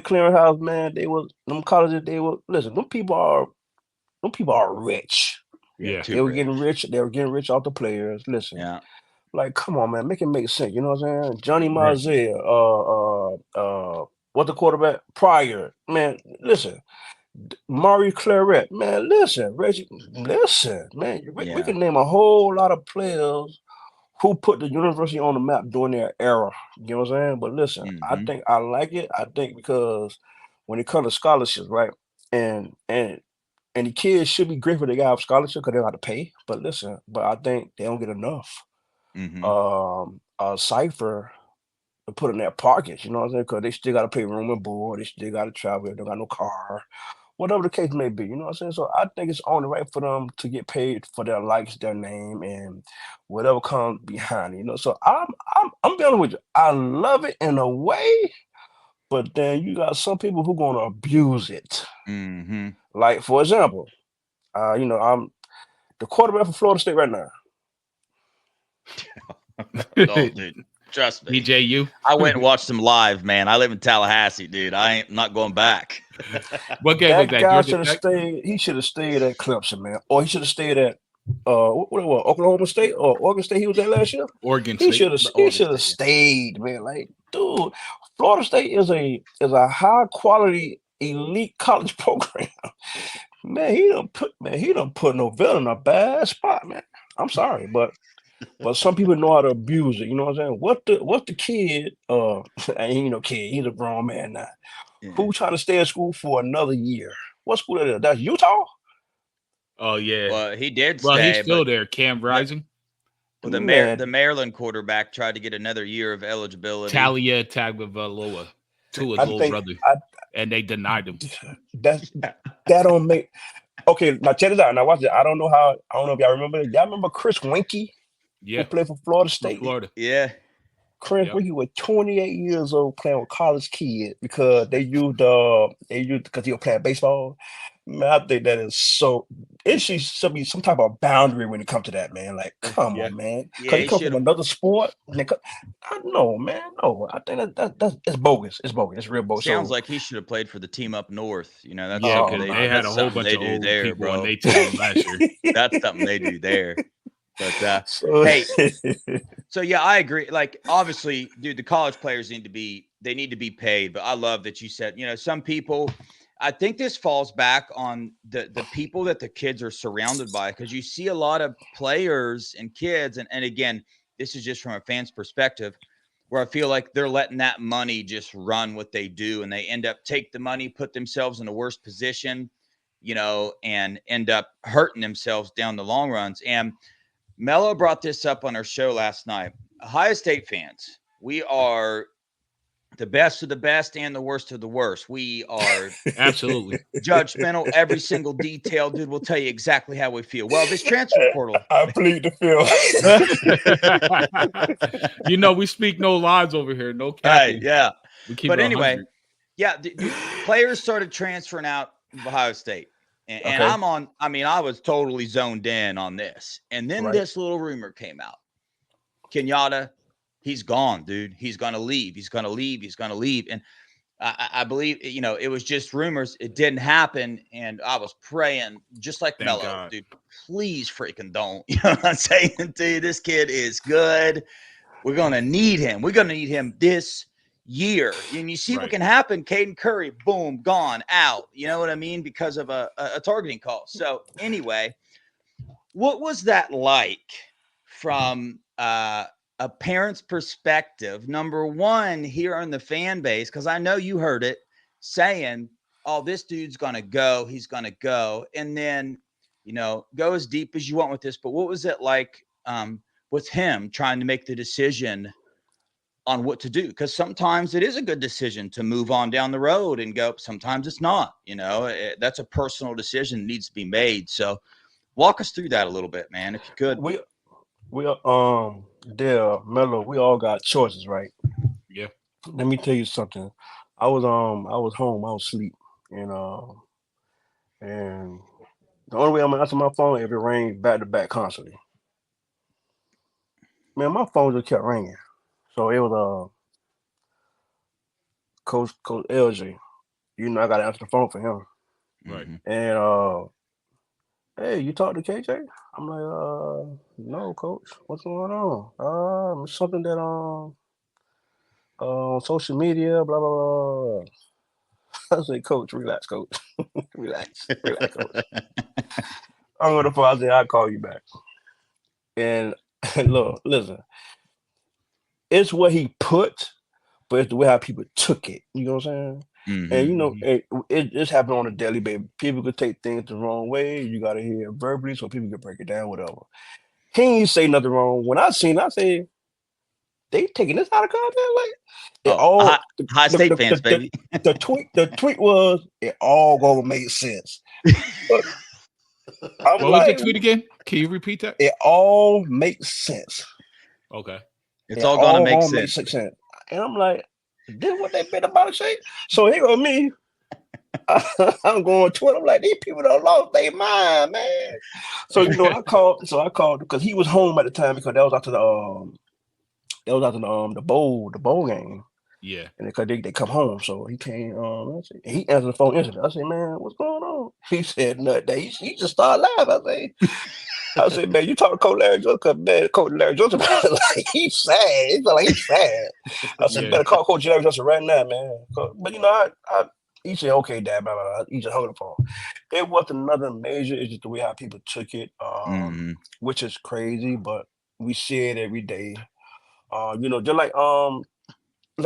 clearinghouse, man. They was them colleges. They were listen. Them people are rich. Yeah. Too They were getting rich. rich. They were getting rich off the players. Listen, Yeah. like, come on, man, make it make sense. You know what I'm saying? Johnny Right. Manziel, what the quarterback Pryor, man. Listen, Maury Claret, man. Listen, Reggie, listen, man. We Yeah. can name a whole lot of players who put the university on the map during their era. You know what I'm saying? But listen, I Mm-hmm. think I like it. I think because when it comes to scholarships, right, and and and the kids should be grateful they got a scholarship because they don't have to pay. But listen, but I think they don't get enough. Mm-hmm. Cipher to put in their pockets. You know what I'm saying? Because they still got to pay room and board. They still got to travel. They don't got no car. Whatever the case may be, you know what I'm saying? So I think it's only right for them to get paid for their likes, their name, and whatever comes behind it. You know, so I'm being honest with you. I love it in a way, but then you got some people who gonna abuse it. Mm-hmm. Like for example, I'm the quarterback for Florida State right now. Oh, dude. Trust me. DJU. I went and watched them live, man. I live in Tallahassee, dude. I ain't not going back. What game was That that? guy Georgia should have Tech? stayed. He should have stayed at Clemson, man, or he should have stayed at what it was, Oklahoma State or Oregon State. He was at last year. Oregon He State. should have. The He Oregon should have State, yeah. stayed, man. Like, dude, Florida State is a high quality elite college program. Man, he done put Novell in a bad spot, man. I'm sorry, but some people know how to abuse it. You know what I'm saying? What the kid? Ain't no kid. He's a grown man now. Yeah. Who trying to stay at school for another year? What school that is? That's Utah. Oh yeah. Well, he did Well, he's stay, still but there. Cam the Rising. the Man, Maryland quarterback tried to get another year of eligibility. Talia Tagovailoa, Tua's I little think brother, I and they denied him. that that don't make okay. Now check this out. Now watch it. I don't know how. I don't know if y'all remember. Y'all remember Chris Winkie who Yeah, played for Florida from State? Florida. Yeah. Chris Yep. Winkie was 28 years old playing with college kids because they used because he was playing baseball. Man, I think that is so. It should be some type of boundary when it comes to that, man. Like, come Yeah. on, man, Yeah, because he he come should from have. another sport. I know, man. No, I think that's it's bogus. It's bogus. It's real bogus. Sounds So, like he should have played for the team up north. You know, that's Yeah, something oh because they they no, had that's a whole something bunch they of do old there, people on bro. their team last year. That's something they do there. But so hey, so yeah, I agree. Like obviously, dude, the college players need to be paid. But I love that you said, some people. I think this falls back on the people that the kids are surrounded by because you see a lot of players and kids, and again, this is just from a fan's perspective, where I feel like they're letting that money just run what they do, and they end up take the money, put themselves in a worse position, and end up hurting themselves down the long runs. And Mello brought this up on our show last night. Ohio State fans, we are the best of the best and the worst of the worst. We are Absolutely. judgmental. Every single detail, dude, will tell you exactly how we feel. Well, this transfer portal. I plead the We speak no lies over here. No Right, capping. yeah. We keep But it anyway, 100. yeah, dude, players started transferring out of Ohio State. And Okay, I was totally zoned in on this. And then right. this little rumor came out. Kenyatta, he's gone, dude. He's going to leave. He's going to leave. He's going to leave. And I believe, it was just rumors. It didn't happen. And I was praying, just like Thank Mello, God. dude, please freaking don't. You know what I'm saying? Dude, this kid is good. We're going to need him. We're going to need him this year. And you see what Right. can happen. Caden Curry, boom, gone, out. You know what I mean? Because of a targeting call. So anyway, what was that like from a parent's perspective? Number one, here on the fan base, because I know you heard it saying, oh, this dude's going to go. He's going to go. And then, go as deep as you want with this. But what was it like with him trying to make the decision on what to do, because sometimes it is a good decision to move on down the road and go. Sometimes it's not. That's a personal decision that needs to be made. So walk us through that a little bit, man, if you could. We there, Melo, we all got choices, right? Yeah. Let me tell you something. I was home, I was asleep, and and the only way I'm gonna answer my phone if it rings back to back constantly. Man, my phone just kept ringing. So it was Coach LJ. I gotta answer the phone for him. Right. Mm-hmm. And hey, you talk to KJ? I'm like, no, coach. What's going on? It's something that on social media, blah blah blah. I say, coach, relax, coach. Relax, coach. I'm gonna phone. I say, I'll call you back. And look, listen, it's what he put, but it's the way how people took it. You know what I'm saying? And Mm-hmm. it just happened on a daily basis. People could take things the wrong way. You gotta hear it verbally so people can break it down, whatever. He ain't say nothing wrong. When I seen, I say they taking this out of context. Like it Oh, all high state fans, baby. the tweet was it all gonna make sense. But I'm What was the like, tweet again? Can you repeat that? it all makes sense. Okay. It's It all gonna all make gonna make sense. sense. And I'm like, this what they been about to say. So here go me. I'm going Twitter. I'm like, these people done lost their mind, man. So I called. So I called because he was home at the time because that was after the bowl game. Yeah. And because they come home, so he came. He answered the phone instantly. I said, "Man, what's going on?" He said, "Nothing." He just started laughing. I said, "Man, you talk to Coach Larry Joseph, man. Coach Larry Joseph, like he's sad. He feel like he's sad." I said, Yeah. "Better call Coach Larry Joseph right now, man." But he said, "Okay, Dad." Blah, blah, blah. He just hung the phone. It wasn't nothing major. It's just the way how people took it, Mm-hmm. which is crazy. But we see it every day. Just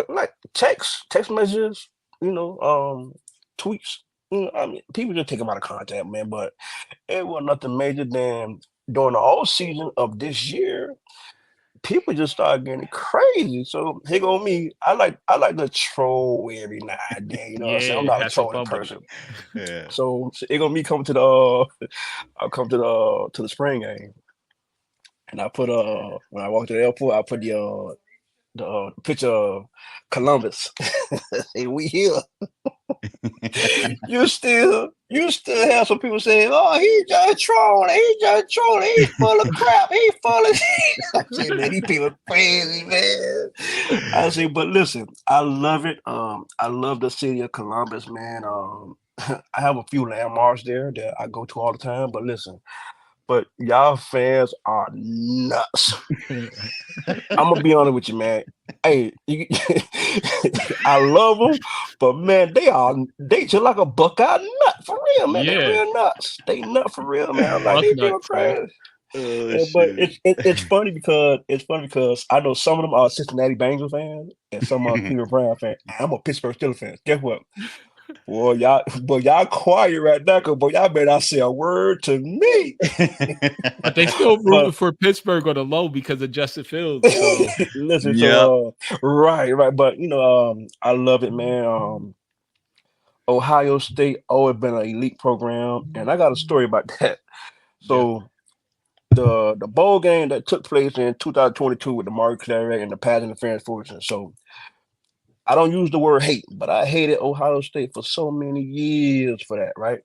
like text messages, tweets. I mean, people just take them out of context, man. But it was nothing major. Than during the whole season of this year, people just started getting crazy. So here go me. I like to troll every now and then. You know what I'm saying? I'm Yeah. not a Have some trolling fun with it. person. Yeah. So here go me coming to I'll come to the spring game, and I put when I walk to the airport, I put the picture of Columbus. Say we here. You still have some people saying, "Oh, he just trolling. He just trolling. He's full of crap. He full of." I say, man, these people crazy, man. I say, but listen, I love it. I love the city of Columbus, man. I have a few landmarks there that I go to all the time. But listen, y'all fans are nuts. I'm gonna be honest with you, man. Hey, I love them, but man, they just like a Buckeye nut for real, man. They Yeah. real nuts. They nut for real, man. I'm like Buck these people nuts, man. crazy. Oh Yeah, but shoot. it's funny because I know some of them are Cincinnati Bengals fans and some are Cleveland Brown fans. I'm a Pittsburgh Steelers fan. Guess what? Boy, y'all quiet right now, cause boy, y'all better not say a word to me. But they still But rooting for Pittsburgh on the low because of Justin Fields. So listen, Yep. so right, but I love it, man. Ohio State always been an elite program, and I got a story about that. yeah. So the bowl game that took place in 2022 with the Mark Claret and the pass interference fortune. So I don't use the word hate, but I hated Ohio State for so many years for that, right?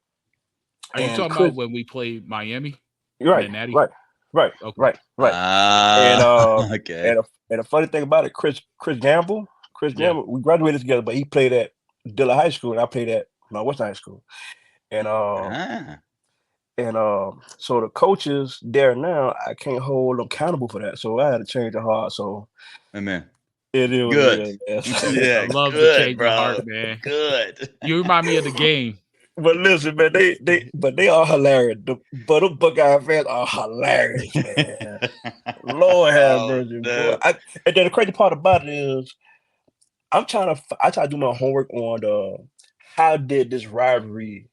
Are you And talking about Chris, when we played Miami in right, the Natty? right, right, Okay. right, right. And Ah, okay. and the funny thing about it, Chris Yeah. Gamble, we graduated together, but he played at Dilla High School, and I played at Western High School. And Ah. so the coaches there now, I can't hold them accountable for that. So I had to change the heart. So Amen. it is what it Good. is, man. I Yeah, love the good, change of heart, bro. man. Good. You remind me of the game. But listen, man, they are hilarious. But the Buckeye fans are hilarious, man. Lord have Oh mercy, boy. no. And then the crazy part about it is I try to do my homework on how did this rivalry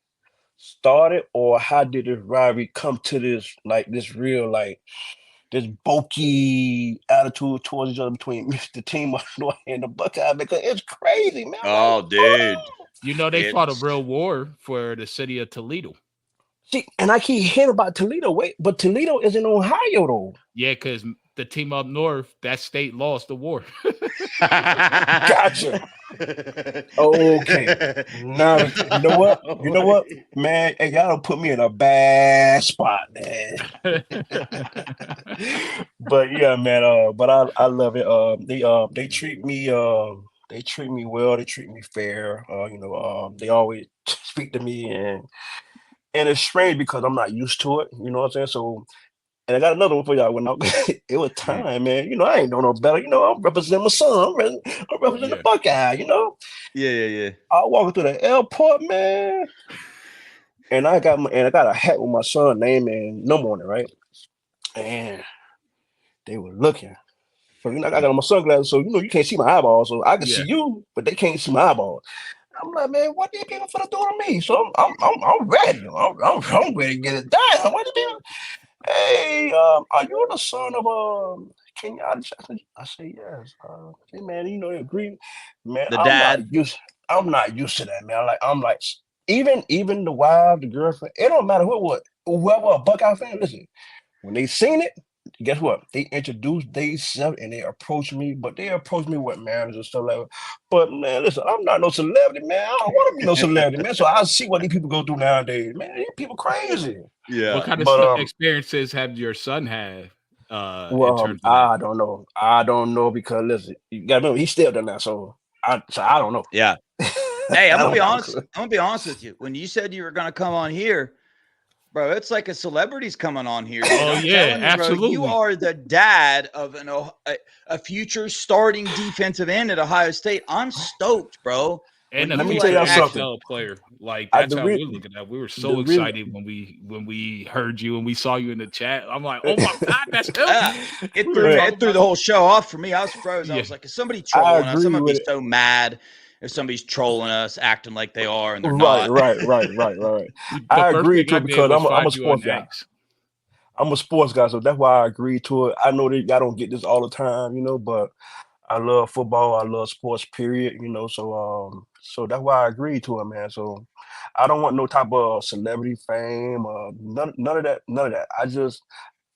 started, or how did this rivalry come to this real like this bulky attitude towards each other between the team of North and the Buckeye because it's crazy, man. I'm like, Oh, what's going dude. on? You know, they fought a It's real war for the city of Toledo. See, and I keep hearing about Toledo. Wait, but Toledo is in Ohio though. Yeah, because the team up north, that state lost the war. Gotcha. Okay. Now you know what? You know what, man? Hey, y'all don't put me in a bad spot, man. But yeah, man. But I love it. They they treat me well. They treat me fair. They always speak to me, and it's strange because I'm not used to it. You know what I'm saying? So, and I got another one for y'all. When I, it was time, man. I ain't doing no better. I'm representing my son. I'm representing the Yeah. Buckeye. yeah. I walking through the airport, man, and I got a hat with my son name and number on it, right? And they were looking. So I got on my sunglasses, so you can't see my eyeballs. So I can see Yeah. you, but they can't see my eyeballs. I'm like, man, what these people finna do to me? So I'm ready. I'm ready to get it down. What these people? Hey, are you the son of Kenyatta Jackson? I say yes. Hey man, they agree. Man, The dad. I'm not used to that, man. I'm like, even the wife, the girlfriend, it don't matter whoever a Buckeye fan, listen, when they seen it, guess what? They introduced themselves and they approached me, but they approached me with manners and stuff like that. But man, listen, I'm not no celebrity, man. I don't want to be no celebrity, man. So I see what these people go through nowadays, man. These people crazy. What Yeah. kind of But experiences have your son had in well, terms of that? I don't know. I don't know because listen, you gotta remember he's still done that, so I don't know. Yeah. I Hey, I'm gonna don't be know. honest. I'm gonna be honest with you. When you said you were gonna come on here, bro, it's like a celebrity's coming on here, dude. Oh I'm yeah, telling you, bro, you absolutely. are the dad of a future starting defensive end at Ohio State. I'm stoked, bro. When And a Let you me tell like future y'all actually, something. NFL player. Like I that's the how re, we're looking at. We were the so reason. excited when we heard you and we saw you in the chat. I'm like, oh my god, that's him. it We were threw Right. talking it threw about the whole show off for me. I was froze. I yeah, was like, is somebody I trolling us? I'm agree gonna be with it. so mad if somebody's trolling us, acting like they are and they're Right, not. right, right, right, right. the I first agree thing to I it did because was I'm a find you on sports guy. X. I'm a sports guy, so that's why I agree to it. I know that y'all don't get this all the time, but I love football. I love sports, period. So that's why I agreed to it, man. So I don't want no type of celebrity fame, none of that, none of that.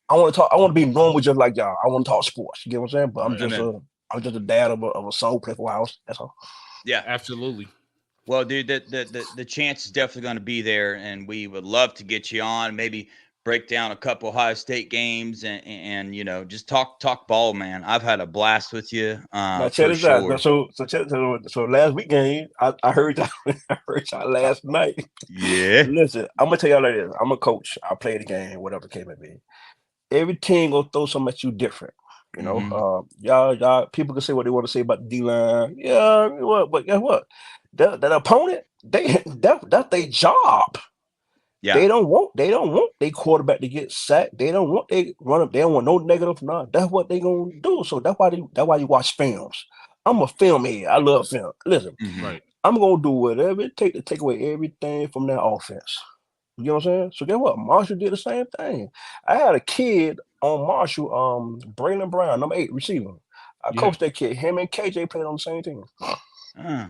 I want to talk. I want to be normal, just like y'all. I want to talk sports. You get what I'm saying? But Right. Amen. I'm just a dad of a soul play for house. That's all. Yeah. Absolutely. Well, dude, the chance is definitely going to be there, and we would love to get you on. Maybe break down a couple Ohio State games, and just talk ball, man. I've had a blast with you, Now check for this out. sure. So last weekend, I heard y'all, I heard y'all last night. Yeah. Listen, I'm gonna tell y'all like this. I'm a coach. I play the game, whatever the case may be. Every team gonna throw something at you different. Hmm. Y'all, people can say what they want to say about the D line. Yeah, what? But guess what? That opponent, that's their job. Yeah. They don't want their quarterback to get sacked. They don't want they run up. They don't want no negative. No, that's what they gonna do. So that's why you watch films. I'm a film head. I love film. Listen, Hmm. Right. I'm gonna do whatever it take to take away everything from that offense. You know what I'm saying? So guess what? Marshall did the same thing. I had a kid on Marshall, Braylon Brown, number 8 receiver. I Yeah. coached that kid. Him and KJ played on the same team. Uh,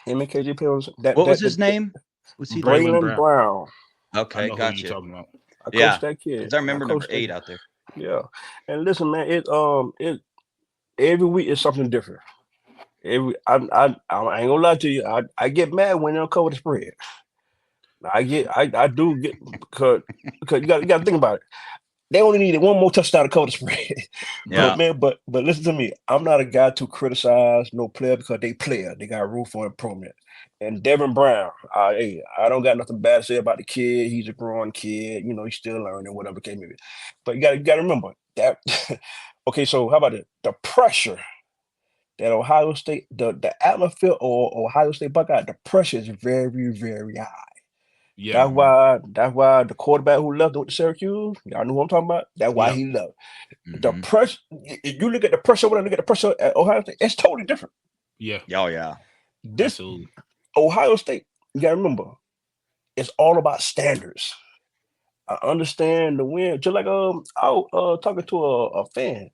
Him and KJ played on that what was that his the name? Was he the? Braylon Braylon Brown. Brown. I Okay, know who you're gotcha. talking about. I coached Yeah, that kid. because I I remember number coached that. 8 out there. Yeah. And listen, man, it every week is something different. I ain't gonna lie to you. I get mad when they don't cover the spread. I do get because you got to think about it. They only needed one more touchdown to cover the spread. But Yeah. man, but listen to me. I'm not a guy to criticize no player because they player. They got room for improvement. And Devin Brown, hey, I don't got nothing bad to say about the kid. He's a growing kid. He's still learning, whatever came of it. But you gotta remember that. Okay, so how about it? The pressure that Ohio State, the atmosphere or Ohio State Buckeye, the pressure is very, very high. Yeah. That's why the quarterback who left with the Syracuse, y'all know who I'm talking about. That's why Yep. he left. The Hmm. pressure. If you look at the pressure when I look at the pressure at Ohio State, it's totally different. Yeah. Oh yeah. This Absolutely. Ohio State, you gotta remember, it's all about standards. I understand the win. Just like I was talking to a fan.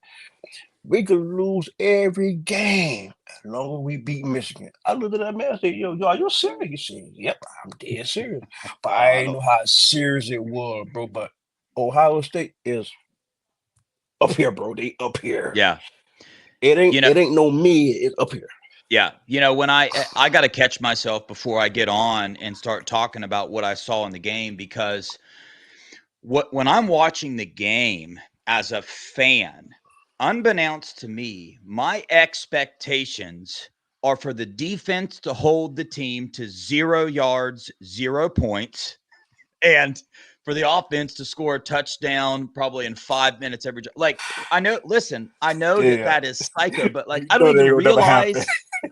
We could lose every game as long as we beat Michigan. I looked at that man and said, yo, are you serious? He said, yep, I'm dead serious. But I I didn't don't. know how serious it was, bro. But Ohio State is up here, bro. They up here. Yeah. It ain't You know, it ain't no me, it's up here. yeah. When I got to catch myself before I get on and start talking about what I saw in the game, because when I'm watching the game as a fan, unbeknownst to me, my expectations are for the defense to hold the team to 0 yards, 0 points, and for the offense to score a touchdown probably in 5 minutes every. Like, I know that Yeah. that is psycho, but like, You I don't know that even ain't gonna never happen. realize.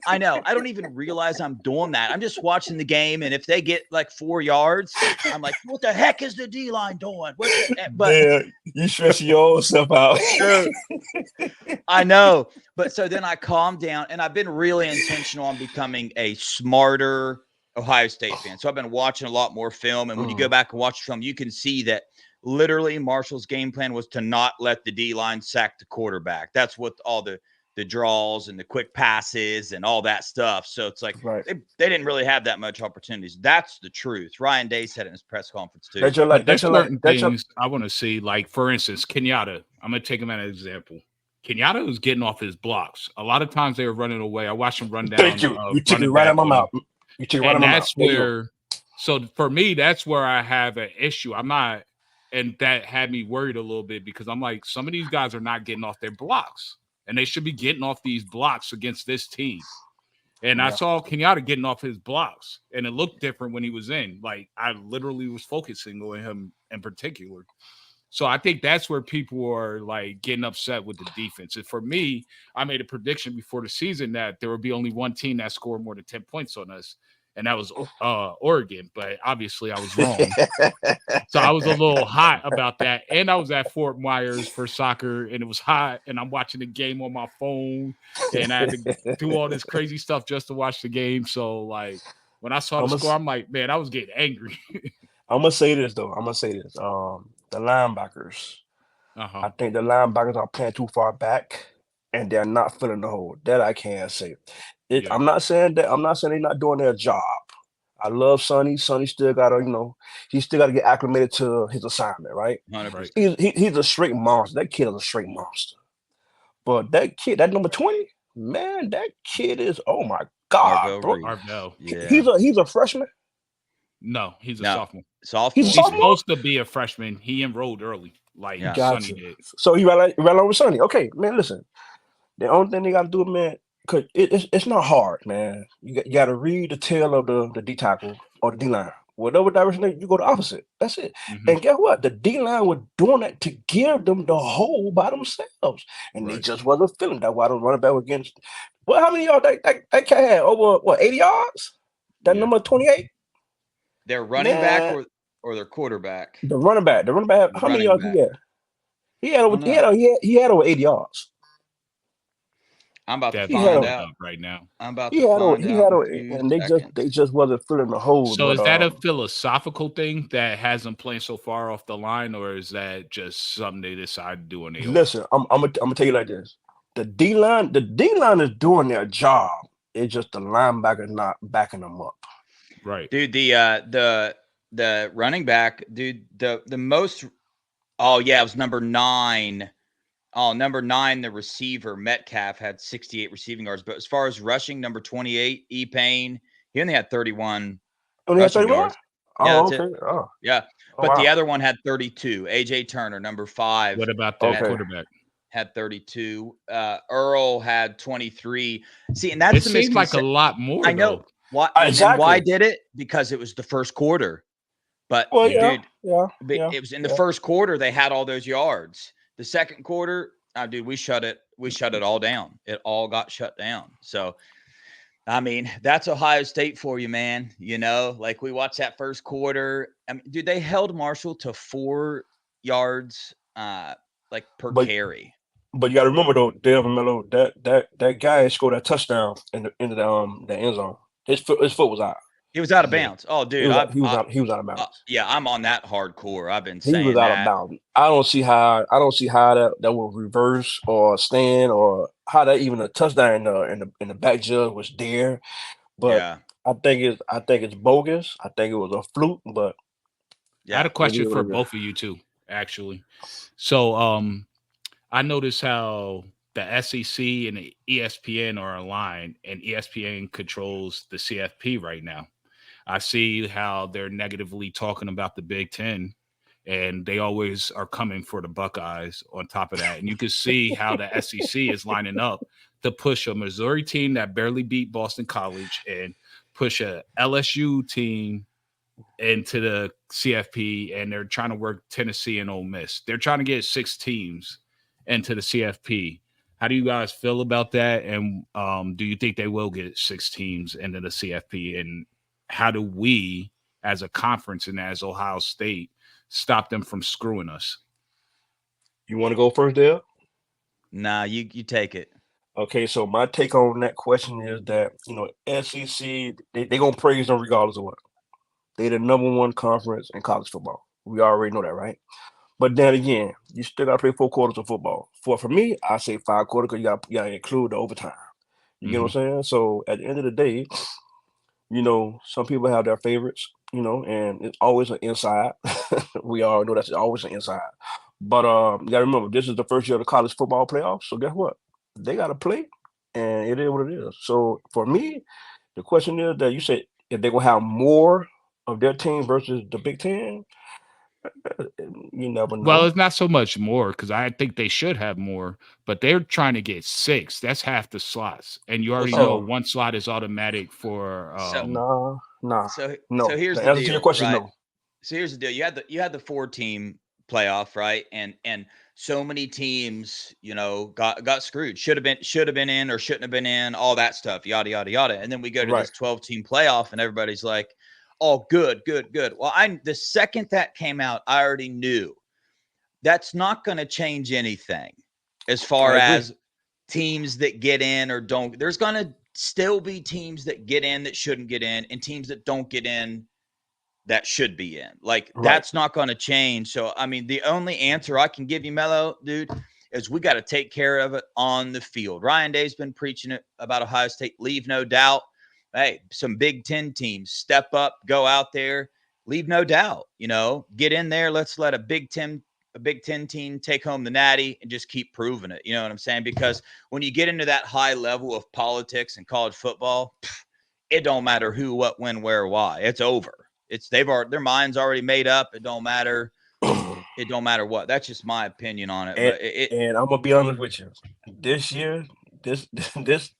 I know. I don't even realize I'm doing that. I'm just watching the game, and if they get like 4 yards, I'm like, "What the heck is the D line doing?" What the? But Damn, you stressing your own self out. dude, I know. But so then I calmed down, and I've been really intentional on becoming a smarter Ohio State fan. So I've been watching a lot more film. And when you go Mm, back and watch film, you can see that literally Marshall's game plan was to not let the D line sack the quarterback. That's what all the draws and the quick passes and all that stuff. So it's like right. they didn't really have that much opportunities. That's the truth. Ryan Day said it in his press conference too. That's your like But that's there's your like certain that's your things I want to see. Like for instance, Kenyatta. I'm gonna take him as an example. Kenyatta was getting off his blocks. A lot of times they were running away. I watched him run thank down you. You took it running right out back of my on mouth. him, You took it right out and of my mouth. that's There you go. where. So for me, that's where I have an issue. I'm not, and that had me worried a little bit because I'm like, some of these guys are not getting off their blocks, and they should be getting off these blocks against this team. And I Yeah. saw Kenyatta getting off his blocks, and it looked different when he was in. Like I literally was focusing on him in particular. So I think that's where people are like getting upset with the defense. And for me, I made a prediction before the season that there would be only one team that scored more than 10 points on us, and that was Oregon. But obviously, I was wrong. So I was a little hot about that. And I was at Fort Myers for soccer, and it was hot, and I'm watching the game on my phone, and I had to do all this crazy stuff just to watch the game. So like when I saw the I'm gonna score, I'm like, man, I was getting angry. I'm gonna say this though. I'm gonna say this. The linebackers. Uh-huh. I think the linebackers are playing too far back, and they're not filling the hole. That I can't say. Yeah. I'm not saying that. I'm not saying they're not doing their job. I love Sonny. Sonny still gotta, he still gotta get acclimated to his assignment, right? 100%. Right. He's a straight monster. That kid is a straight monster. But that kid, that number 20, man, that kid is, oh my God, Marvell bro. Reed. Arvell. Yeah. He's a freshman. No, he's a No, sophomore. He's a sophomore. He's sophomore. supposed to be a freshman. He enrolled early, like Yeah. Sonny Gotcha. did. So he right along with Sonny. Okay, man, listen. The only thing they got to do, man, because it's not hard, man. You got to read the tail of the D tackle or the D line. Whatever direction you go, the opposite. That's it. Hmm. And guess what? The D line was doing that to give them the hole by themselves, and they Right. just wasn't feeling that. Why the running back was against? Well, how many yards that cat had? Over what, 80 yards? That Yeah. number 28, Their running back man. or their quarterback? The running back. The How many running yards he back. had? He had I over. don't He know. had. He had over 80 yards. I'm about to Dev, He I'm had. find pulling A, it out. up right now. I'm about He to had. A, find he out had. in A, a few and they seconds. just wasn't filling the hole. So But is that a philosophical thing that has them playing so far off the line, or is that just something they decide to do on their own? listen, I'm gonna tell you like this: the D line is doing their job. It's just the linebacker not backing them up. Right. Dude, the running back, dude, the most. Oh yeah, it was number 9. Oh, number 9, the receiver Metcalf had 68 receiving yards, but as far as rushing, number 28, E Payne, he only had 31 Only had rushing 31. yards. Yeah, Oh, that's it. okay. Oh, Yeah, oh but the wow. other one had 32. AJ Turner, number 5, What about the had Okay. quarterback? had 32. Earl had 23. See, and that's It the seemed like a misconception. lot more I know though. why, and why Exactly. did it? Because it was the first quarter. But Well, Yeah. yeah, dude, yeah, but yeah, it was in the yeah. first quarter they had all those yards. The second quarter, dude, we shut it. We shut it all down. It all got shut down. So I mean, that's Ohio State for you, man. Like we watched that first quarter. I mean, dude, they held Marshall to 4 yards, like per But carry. but you got to remember though, Devan and Melo, that guy scored that touchdown in the end zone. His foot was out. He was out of Yeah, bounds. Oh, dude, he was out of bounds. yeah, I'm on that hardcore. I've been He was saying out of that. bounds. I don't see how that will reverse or stand or how that even a touchdown in the back judge was there. But Yeah, I think it's bogus. I think it was a fluke, but I had yeah. a it is question what for it is. both of you too, actually. So I notice how the SEC and the ESPN are aligned, and ESPN controls the CFP right now. I see how they're negatively talking about the Big Ten, and they always are coming for the Buckeyes on top of that. And you can see how the SEC is lining up to push a Missouri team that barely beat Boston College and push a LSU team into the CFP, and they're trying to work Tennessee and Ole Miss. They're trying to get 6 teams into the CFP. How do you guys feel about that? And do you think they will get 6 teams into the CFP? And how do we, as a conference and as Ohio State, stop them from screwing us? You want to go first, Dale? Nah, you take it. Okay, so my take on that question is that SEC they gonna praise them regardless of what. They the number one conference in college football. We already know that, right? But then again, you still gotta play 4 quarters of football. For me, I say 5 quarters because you gotta include the overtime. You get what Mm-hmm. I'm saying? So at the end of the day, some people have their favorites, and it's always an inside. We all know that's always an inside. But you gotta remember, this is the first year of the college football playoffs. So guess what? They gotta play, and it is what it is. So for me, the question is that you said if they gonna have more of their team versus the Big Ten, you never Well, know. it's not so much more because I think they should have more, but they're trying to get 6. That's half the slots, and you Well, already know Oh, one slot is automatic for. so nah, nah, so no. here's The the answer to your deal, question, right? no. So here's the deal. You had the 4-team playoff, right? And so many teams, got screwed. Should have been in or shouldn't have been in, all that stuff, yada yada yada. And then we go to Right, this 12-team playoff and everybody's like, "Oh, good, good, good." Well, the second that came out, I already knew that's not going to change anything as far I agree. as teams that get in or don't. There's going to still be teams that get in that shouldn't get in and teams that don't get in that should be in. Like, Right. that's not going to change. So, I mean, the only answer I can give you, Mello, dude, is we got to take care of it on the field. Ryan Day's been preaching it about Ohio State. Leave no doubt. Hey, some Big Ten teams step up, go out there, leave no doubt. Get in there. Let's let a Big Ten team take home the natty and just keep proving it. You know what I'm saying? Because when you get into that high level of politics and college football, it don't matter who, what, when, where, why. It's over. Their mind's already made up. It don't matter. It don't matter what. That's just my opinion on it. and But it and I'm gonna be honest with you. This year, this this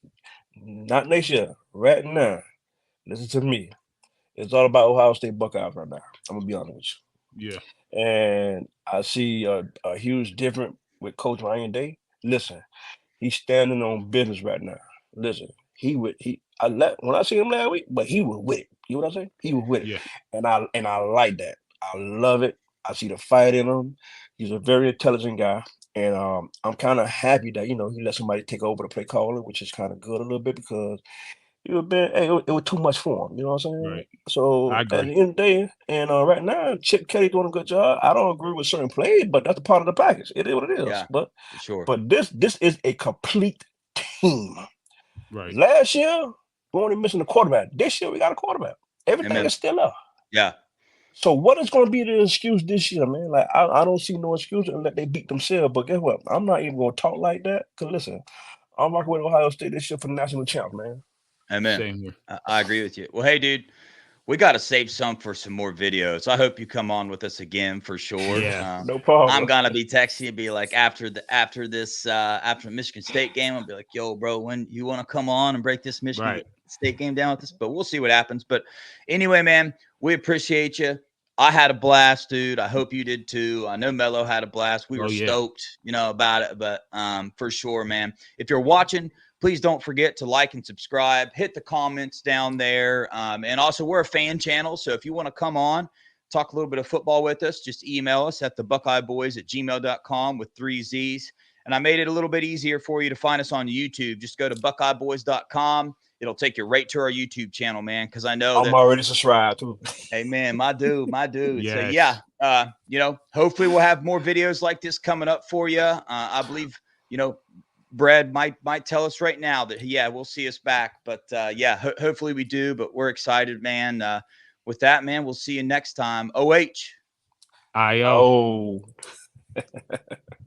not next year, right now. Listen to me. It's all about Ohio State Buckeyes right now. I'm gonna be honest with Yeah. you. And I see a huge difference with Coach Ryan Day. Listen, he's standing on business right now. Listen, when I see him last week, but he was with it. You know what I'm saying? He was with it, Yeah. and I like that. I love it. I see the fight in him. He's a very intelligent guy, and I'm kind of happy that he let somebody take over the play calling, which is kind of good a little bit because it was too much for him. You know what I'm saying? Right. I So at agree. the end of the day, and right now Chip Kelly doing a good job. I don't agree with certain plays, but that's a part of the package. It is what it is. Yeah, But for sure. but this is a complete team. Right. Last year, we only missing a quarterback. This year, we got a quarterback. Everything Amen. is still up. Yeah. So what is going to be the excuse this year, man? Like I don't see no excuse unless they beat themselves. But guess what? I'm not even going to talk like that. Cause listen, I'm rocking with Ohio State this year for the national champ, man. Amen. Same here. I agree with you. Well, hey, dude, we got to save some for some more videos. I hope you come on with us again for sure. Yeah. No I'm problem. gonna be texting you, be like after the Michigan State game, I'll be like, "Yo, bro, when you want to come on and break this Michigan Right. State game down with us?" But we'll see what happens. But anyway, man, we appreciate you. I had a blast, dude. I hope you did too. I know Mello had a blast. We were Oh yeah. stoked, about it. But for sure, man. If you're watching, please don't forget to like and subscribe. Hit the comments down there. And also, we're a fan channel. So if you want to come on, talk a little bit of football with us, just email us at thebuckeyeboys@gmail.com with 3 Z's. And I made it a little bit easier for you to find us on YouTube. Just go to buckeyeboys.com. It'll take you right to our YouTube channel, man, because I know I'm that. already subscribed too. Hey, man, my dude, my dude. So, Yes. yeah, hopefully we'll have more videos like this coming up for you. I believe, Brad might tell us right now that, yeah, we'll see us back. But, yeah, hopefully we do. But we're excited, man. With that, man, we'll see you next time. OH. IO. Oh.